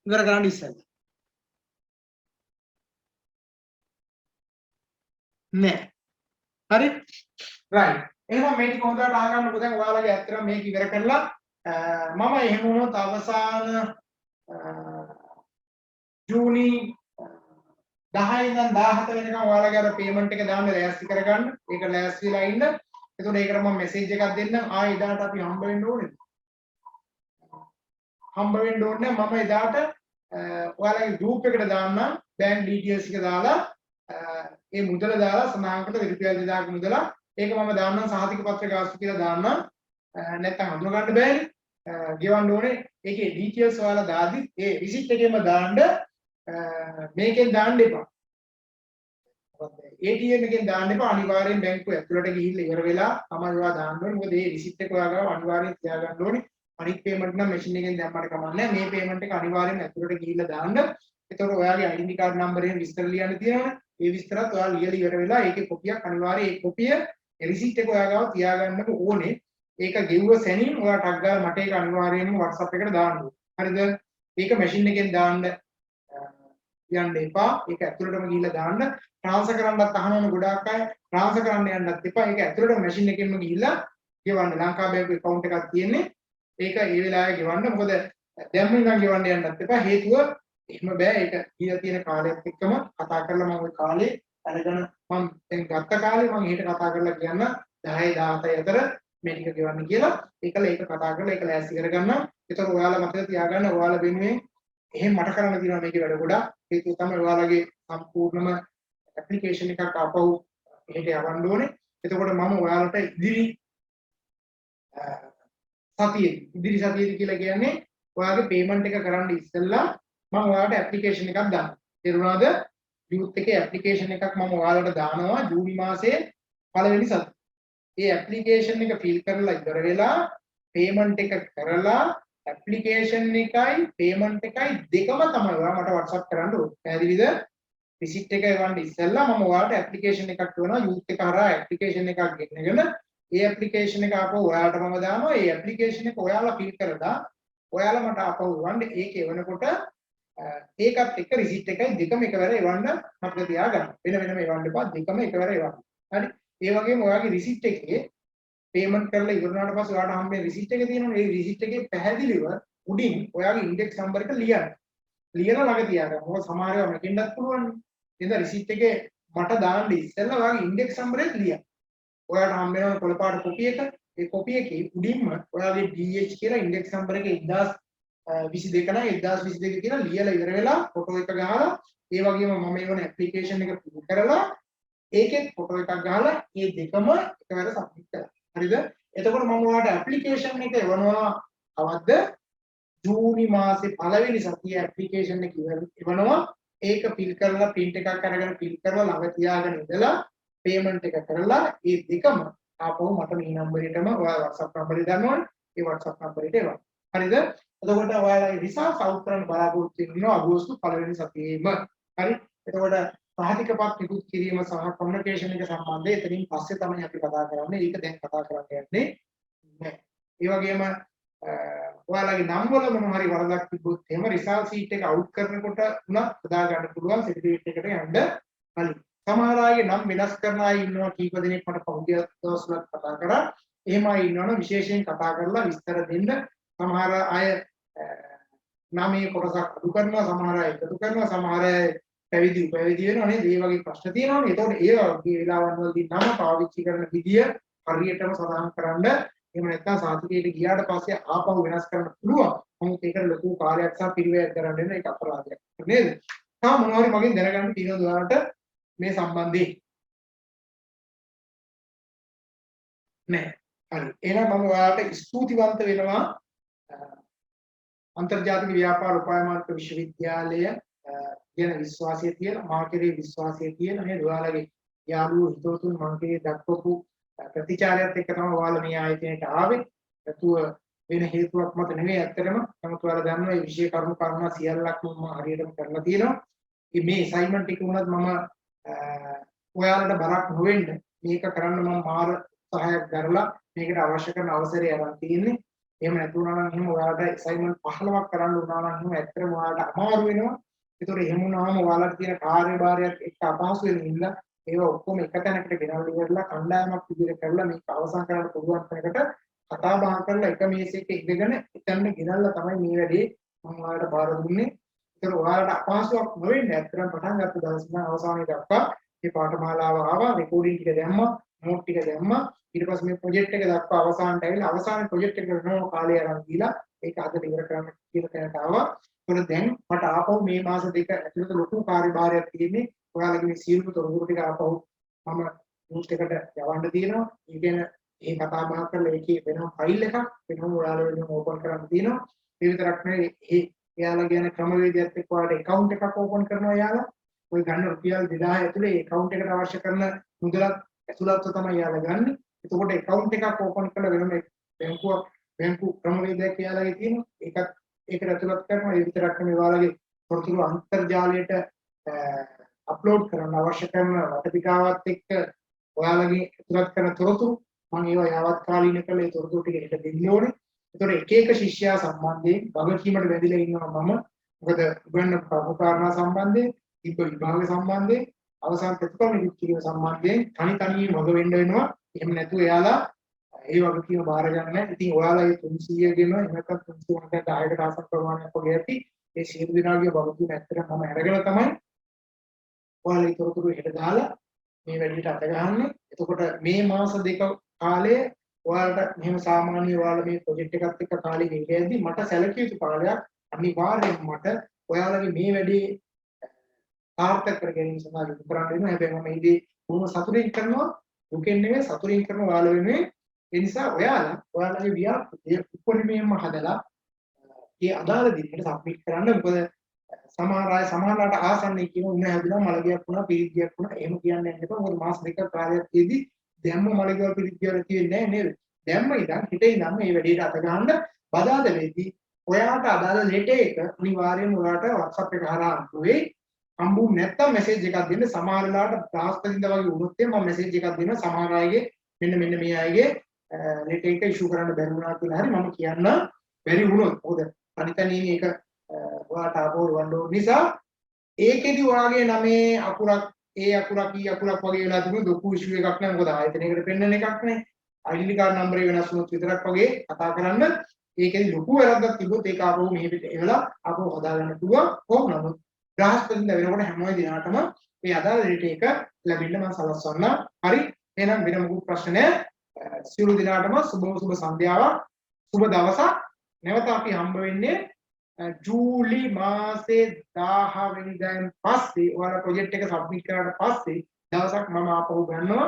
ඉවර කරන්න ඉස්සෙල්ලා. නෑ. හරි? right. එහෙනම් මේ ටික හොඳට අහගන්නකො. දැන් ඔයාලගේ ඇත්තටම මේක ඉවර කරලා මම එහෙම වුණොත් අවසාන ජූනි 10 ඉඳන් 17 වෙනකම් ඔයාලගේ අර පේමන්ට් එක දාන්න ලෑස්ති කරගන්න. ඒක ලෑස්තිලා ඉන්න. එතකොට ඒකට මම මෙසේජ් එකක් දෙන්නම්. එදාට අපි හම්බ වෙන්න ඕනේද? හම්බ වෙන්න ඕනේ. මම එදාට ඔයාලගේ group එකට දාන්නම්. bank details එක දාලා ඒ මුදල දාලා සමාංකට රුපියල් 2000ක මුදල ඒක මම දාන්නම් සහතික පත්‍ර ගාස්තු කියලා දාන්නම්. නැත්තම් අඳුර ගන්න බෑනේ. ගෙවන්න ඕනේ. ඒකේ details ඔයාලා දාදි ඒ receipt එකේම දාන්න මේකෙන් දාන්න එපා. ATM එකෙන් දාන්න එපා. අනිවාර්යෙන් බැංකුව ඇතුළට ගිහිල්ලා ඉවර වෙලා තමයි ඔයා දාන්න ඕනේ. මොකද මේ receipt එක ඔයාලා අනිවාර්යෙන් තියාගන්න ඕනේ. අනිත් payment නම් machine එකෙන් දැම්මට කමක් නැහැ. මේ payment එක අනිවාර්යෙන් ඇතුළට ගිහිල්ලා දාන්න. එතකොට ඔයාගේ ID card number එකෙන් විස්තර ලියන්න තියෙනවනේ. ඒ විස්තරත් ඔයාලා ලියලා ඉවර වෙලා ඒකේ කොපියක් අනිවාර්යෙන් ඒ කොපිය receipt එක ඔයාගාව තියාගන්නක ඕනේ. ඒක ගෙව්ව සැනින් ඔයා ටග් ගාලා මට ඒක අනිවාර්යයෙන්ම WhatsApp එකට දාන්න ඕනේ. හරිද? ඒක machine එකෙන් දාන්න යන්න එපා. ඒක ඇතුළටම ගිහිල්ලා දාන්න. ට්‍රාන්ස්ෆර් කරන්නත් අහනවනේ ගොඩාක් අය. ට්‍රාන්ස්ෆර් කරන්න යන්නත් එපා. ඒක ඇතුළටම machine එකෙන්ම ගිහිල්ලා ගෙවන්න. ලංකා බැංකුවේ account එකක් තියෙන්නේ. ඒක ඒ වෙලාවේ ගෙවන්න. මොකද දැම්ම ඉඳන් ගෙවන්න යන්නත් එපා. හේතුව එහෙම බෑ. ඒක කියලා තියෙන කාලයත් එක්කම කතා කරලා මම ওই කාලේ අරගෙන මම දැන් ගත්ත කාලේ මම හෙට කතා කරලා කියන්න 10 17 අතර මේ ටික ගෙවන්න කියලා. ඒකල ඒක කතා කරලා ඒක ලෑස්ති කරගන්න. ඒතර ඔයාලා මතක තියාගන්න ඔයාලා වෙනුවෙන් එහෙම මට කරන්න තියෙනවා මේකේ වැඩ ගොඩක්. ඒක තමයි ඔයාලගේ සම්පූර්ණම ඇප්ලිකේෂන් එකක් ආපහු එහෙට යවන්න ඕනේ. එතකොට මම ඔයාලට ඉදිරි සතියේදී කියලා කියන්නේ ඔයාගේ පේමන්ට් එක කරන්න ඉස්සෙල්ලා මම ඔයාලට ඇප්ලිකේෂන් එකක් දානවා. තේරුණාද? youth එකේ ඇප්ලිකේෂන් එකක් මම ඔයාලට දානවා ජූනි මාසයේ පළවෙනි සතියේ. ඒ ඇප්ලිකේෂන් එක ෆිල් කරලා ඉවර වෙලා පේමන්ට් එක කරලා ඇප්ලිකේෂන් එකයි පේමන්ට් එකයි දෙකම තමයි ඔයා මට WhatsApp කරන්න ඕනේ. පැහැදිලිද? රිසිට් එක එවන්න ඉස්සෙල්ලා මම ඔයාලට ඇප්ලිකේෂන් එකක් කරනවා youth එක හරහා ඇප්ලිකේෂන් එකක් ගෙන්නගෙන ඒ ඇප්ලිකේෂන් එක ආපහු ඔයාලට මම දානවා. ඒ ඇප්ලිකේෂන් එක ඔයාලා ෆිල් කරලා ඔයාලා මට ආපහු වන්න ඒක එවනකොට ඒකත් එක්ක රිසිට් එකයි දෙකම එකවර එවන්න මතක තියාගන්න. වෙන වෙනම එවන්න එපා. දෙකම එකවර එවන්න. හරි? ඒ වගේම ඔයාගේ රිසිට් එකේ පේමන්ට් කරලා ඉවර වුණාට පස්සේ ඔයාලට හම්බෙන රිසිට් එක තියෙනවනේ. ඒ රිසිට් එකේ පැහැදිලිව උඩින් ඔයාගේ ඉන්ඩෙක්ස් නම්බර් එක ලියන්න. ලියලා ළඟ තියාගන්න. මොකද සමහර ඒවා මකින්නත් පුළුවන්. එහෙනම් රිසිට් එකේ මට දාන්න ඉස්සෙල්ලා ඔයාගේ ඉන්ඩෙක්ස් නම්බර් එක ලියන්න. ඔයාලට හම්බෙන කොළපාට කොපි එක. ඒ කොපි එකේ උඩින්ම ඔයාගේ DH කියලා ඉන්ඩෙක්ස් නම්බර් එක 1022 නම් 1022 කියලා ලියලා ඉවර වෙලා ෆොටෝ එක ගහලා ඒ වගේම මම එවන ඇප්ලිකේෂන් එක පුරු කරලා ඒකෙත් ෆොටෝ එකක් ගහලා මේ දෙකම එකවර සබ්මිට් කරනවා. හරිද? එතකොට මම ඔයාලට ඇප්ලිකේෂන් එක එවනවා කවද්ද? ජූනි මාසේ පළවෙනි සතියේ ඇප්ලිකේෂන් එක එවනවා. ඒක ෆිල් කරලා print එකක් අරගෙන ෆිල් කරලා ළඟ තියාගෙන ඉඳලා පේමන්ට් එක කරලා මේ දෙකම ආපහු මට මේ නම්බරේටම ඔයාලා WhatsApp නම්බරේ දානවනේ. ඒ WhatsApp නම්බරේට එවන්න. හරිද? එතකොට ඔයාලා රිසල්ට් අවුට් කරන්න බලාපොරොත්තු වෙනවා අගෝස්තු පළවෙනි සතියේම. හරි? එතකොට සහතිකපත් නිකුත් කිරීම සහ කොමියුනිකේෂන් එක සම්බන්ධයෙන් එතනින් පස්සේ තමයි අපි කතා කරන්නේ. ඒක දැන් කතා කරන්න යන්නේ නැහැ. ඒ වගේම ඔයාලගේ නම් වල මොන හරි වරදක් තිබ්බොත් එහෙම රිසල්ට් සීට් එක අවුට් කරනකොට උනත් හදා ගන්න පුළුවන් සර්ටිෆිකේට් එකට යන්න කලින්. සමහර අයගේ නම් වෙනස් කරන අය ඉන්නවා කීප දෙනෙක් මට පහුගිය දවස්වල කතා කරා. එහෙම අය ඉන්නවනම් විශේෂයෙන් කතා කරලා විස්තර දෙන්න. සමහර අය නාමයේ කොටසක් අඩු කරනවා, සමහර අය එකතු කරනවා, සමහර අය පැවිදි වෙනවා නේද? මේ වගේ ප්‍රශ්න තියෙනවානේ. ඒතකොට ඒ වගේ වෙලාවන් වලදී නම පාවිච්චි කරන විදිය හරියටම සඳහන් කරන්න. එහෙම නැත්නම් සාතිකයට ගියාට පස්සේ ආපහු වෙනස් කරන්න පුළුවන්. නමුත් ඒකට ලොකු කාර්යයක් සහ පිළිවෙලක් කරන්න වෙන එක අපරාධයක් නේද? තා මොනවා හරි මගෙන් දැනගන්න තියෙනවද ඔයාලට මේ සම්බන්ධයෙන්? නෑ. හරි. එහෙනම් මම ඔයාලට ස්තුතිවන්ත වෙනවා අන්තර්ජාතික ව්‍යාපාර උපායමාර්ග විශ්වවිද්‍යාලය කියන විශ්වාසය තියෙන මා කෙරේ විශ්වාසය තියෙන මේ ඔයාලගේ යාළුවෝ හිතවතුන් මම කෙරේ දක්වපු ප්‍රතිචාරයත් එක්ක තමයි ඔයාලා මේ ආයතනයට ආවේ. ඒතුව වෙන හේතුවක් මත නෙවෙයි ඇත්තටම නමුත් ඔයාලා දන්නවා මේ විශේෂ කරුණු කාරණා සියල්ලක්ම මම හරියටම කරලා තියෙනවා. මේ අසයින්මන්ට් එක වුණත් මම ඔයාලට බරක් නොවෙන්න මේක කරන්න මම මාර සහායක් කරලා මේකට අවශ්‍ය කරන අවසරය අරන් තියෙන්නේ. එහෙම නැතුණා නම් එහෙම ඔයාලට අසයින්මන්ට් 15ක් කරන්න උනා නම් එහෙම ඇත්තටම ඔයාලට අමාරු වෙනවා. ඒතකොට එහෙම වුණාම ඔයාලට තියෙන කාර්යභාරයක් එක්ක අපහසු වෙන හින්දා ඒවා ඔක්කොම එක තැනකට ගෙනල්ලා ඉවරලා කණ්ඩායමක් විදිහට කරලා මේක අවසන් කරන්න පුළුවන් තැනකට කතා බහ කරලා එක මේසයක ඉඳගෙන එතන ගෙනල්ලා තමයි මේ වැඩේ මම ඔයාලට බාර දුන්නේ. ඒතර ඔයාලට අපහසුයක් නොවෙන්න ඇත්තටම පටන් ගත්ත දවස් ඉඳන් අවසානයේ දක්වා මේ පාඨමාලාව ආවා, රෙකෝඩින් ටික දැම්මා, නෝට් ටික දැම්මා. ඊට පස්සේ මේ ප්‍රොජෙක්ට් එක දක්වා අවසානට ඇවිල්ලා අවසාන ප්‍රොජෙක්ට් එක කරන කාලය අරන් දීලා ඒක අද ඉවර කරන්න කියලා තැනට ආවා. ඒතකොට දැන් මට ආපහු මේ මාස දෙක ඇතුළත ලොකු කාර්යභාරයක් තියෙන්නේ. ඔයාලගේ මේ සියලුම තොරතුරු ටික ආපහු මම නෝට් එකට යවන්න තියෙනවා. ඒ කියන්නේ ඒ කතා බහ කරලා ඒකේ වෙනම ෆයිල් එකක් වෙනම ඔයාලා වෙනම ඕපන් කරන්න තියෙනවා. ඒ විතරක් නෙවෙයි එයාලා කියන ක්‍රමවේදයත් එක්ක ඔයාලට account එකක් ඕපන් කරනවා එයාලා. ඔය ගන්න රුපියල් 2000 ඇතුලේ ඒ account එකට අවශ්‍ය කරන මුදලත් ඇතුළත්ව තමයි එයාලා ගන්න. එතකොට account එකක් ඕපන් කරලා වෙනම බැංකු ක්‍රමවේදයක් එයාලගේ තියෙනවා. ඒකට ඇතුළත් කරනවා. ඒ විතරක් නෙවෙයි ඔයාලගේ තොරතුරු අන්තර්ජාලයට අප්ලෝඩ් කරන්න අවශ්‍ය කරන වටපිටාවත් එක්ක ඔයාලගේ ඇතුළත් කරන තොරතුරු මම ඒවා යාවත් කාලීන කරලා ඒ තොරතුරු ටික හෙට දෙන්න ඕනේ. ඒතකොට එක එක ශිෂ්‍යයා සම්බන්ධයෙන් වගකීමට වැදිලා ඉන්නවා මම. මොකද උගන්න ප්‍රමුඛ කාරණා සම්බන්ධයෙන්, ඉබ්බ විභාග සම්බන්ධයෙන්, අවසන් ප්‍රතිඵල නිකුත් කිරීම සම්බන්ධයෙන් තනි මග වෙන්න වෙනවා. එහෙම නැතුව එයාලා ඒ වගකීම බාර ගන්න නැහැ. ඉතින් ඔයාලා මේ 300 ගෙම එහෙනම් 300කට 10කට ආසන්න ප්‍රමාණයක් වගේ ඇති. ඒ සියලු දෙනාගේ වගකීම ඇත්තටම මම අරගෙන තමයි ඔයාලා ඒ තොරතුරු හෙට දාලා මේ වැඩේට අත ගහන්නේ. එතකොට මේ මාස දෙක කාලේ ඔයාලට මෙහෙම සාමාන්‍ය ඔයාලා මේ ප්‍රොජෙක්ට් එකත් එක්ක කාලේ ගෙනියද්දි මට සැලකිය යුතු කාලයක් අනිවාර්යයෙන්ම මට ඔයාලගේ මේ වැඩේ සාර්ථක කර ගැනීම සඳහා යොමු කරන්න වෙනවා. හැබැයි මම මේ දේ බොහොම සතුටින් කරනවා. දුකෙන් නෙවෙයි සතුටින් කරන ඔයාලා වෙනුවෙන්. ඒ නිසා ඔයාලගේ ව්‍යාපෘතිය උපරිමයෙන්ම හදලා ඒ අදාළ දිනකට සබ්මිට් කරන්න. මොකද සමහරලාට ආසන්නයි කියන උන්න හැදුනා මලගියක් වුණා පිරිගියක් වුණා එහෙම කියන්නේ නැහැ. මොකද මාස දෙකක් කාලයක් තියදී දැම්ම මලගියක් පිරිගියක් තියෙන්නේ නැහැ නේද? දැම්ම ඉතින් හිතේ ඉඳන් මේ වැඩේට අත ගන්න බදාද වෙදී ඔයාට අදාළ ලෙටර් එක අනිවාර්යයෙන්ම ඔයාට WhatsApp එක හරහා අනුවේ හම්බුනේ නැත්තම් මැසේජ් එකක් දෙන්න. සමහර වෙලාවට දාස්පදින්ද වගේ වුණොත් මම මැසේජ් එකක් දෙනවා. සමහර අයගේ මෙන්න මේ අයගේ ලෙටර් එක ඉෂුව කරන්න බැරි වුණා කියලා හරි මම කියන්න බැරි වුණොත් මොකද තනිතනින් ඒක ඔයාට ආපහු වන්න ඕන නිසා ඒකෙදි ඔයාගේ නමේ අකුරක් ඒ අකුරක් ඊ අකුරක් වගේ වෙලා තිබුණ ලොකු ඉෂුව එකක් නෑ. මොකද ආයතනයකට පෙන්නන එකක් නේ. ID කාඩ් නම්බරේ වෙනස් වුණොත් විතරක් වගේ කතා කරන්න. ඒකෙදි ලොකු වැරද්දක් තිබුණොත් ඒක ආපහු මෙහෙ පිට එවලා ආපහු හදාගන්න පුළුවන්. කොහොම නමුත් බ්‍රහස්පතින්ද වෙනකොට හැම දිනකටම මේ අදාළ ඩේටා එක ලැබෙන්න මම සලස්වන්න. හරි. එහෙනම් වෙන මොකුත් ප්‍රශ්න නැහැ. සියලු දිනකටම සුබ සන්ධ්‍යාවක්, සුබ දවසක්. නැවත අපි හම්බ වෙන්නේ ජූලි මාසේ 10 වෙනිදාන් පස්සේ ඔයාලා ප්‍රොජෙක්ට් එක සබ්මිට් කරාට පස්සේ දවසක් මම ආපහු ගන්නවා.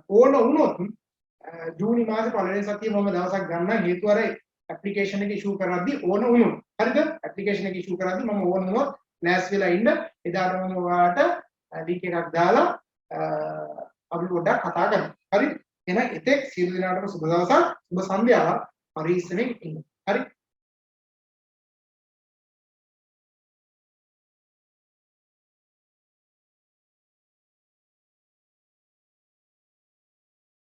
ඕන වුණොත් ජූනි මාසේ පළවෙනි සතියේ මම දවසක් ගන්න හේතුව අර ඇප්ලිකේෂන් එක ඉෂුව කරද්දී ඕන වුණොත්. හරිද? ඇප්ලිකේෂන් එක ඉෂුව කරද්දී මම ඕන වුණොත් ලෑස් වෙලා ඉන්න එදාට මම ඔයාලට ලින්ක් එකක් දාලා අපි පොඩ්ඩක් කතා කරමු. හරි? එහෙනම් එතෙක් සියලු දෙනාටම සුබ දවසක්, සුබ සන්ධ්‍යාවක්. පරිස්සමෙන් ඉන්න. හරි?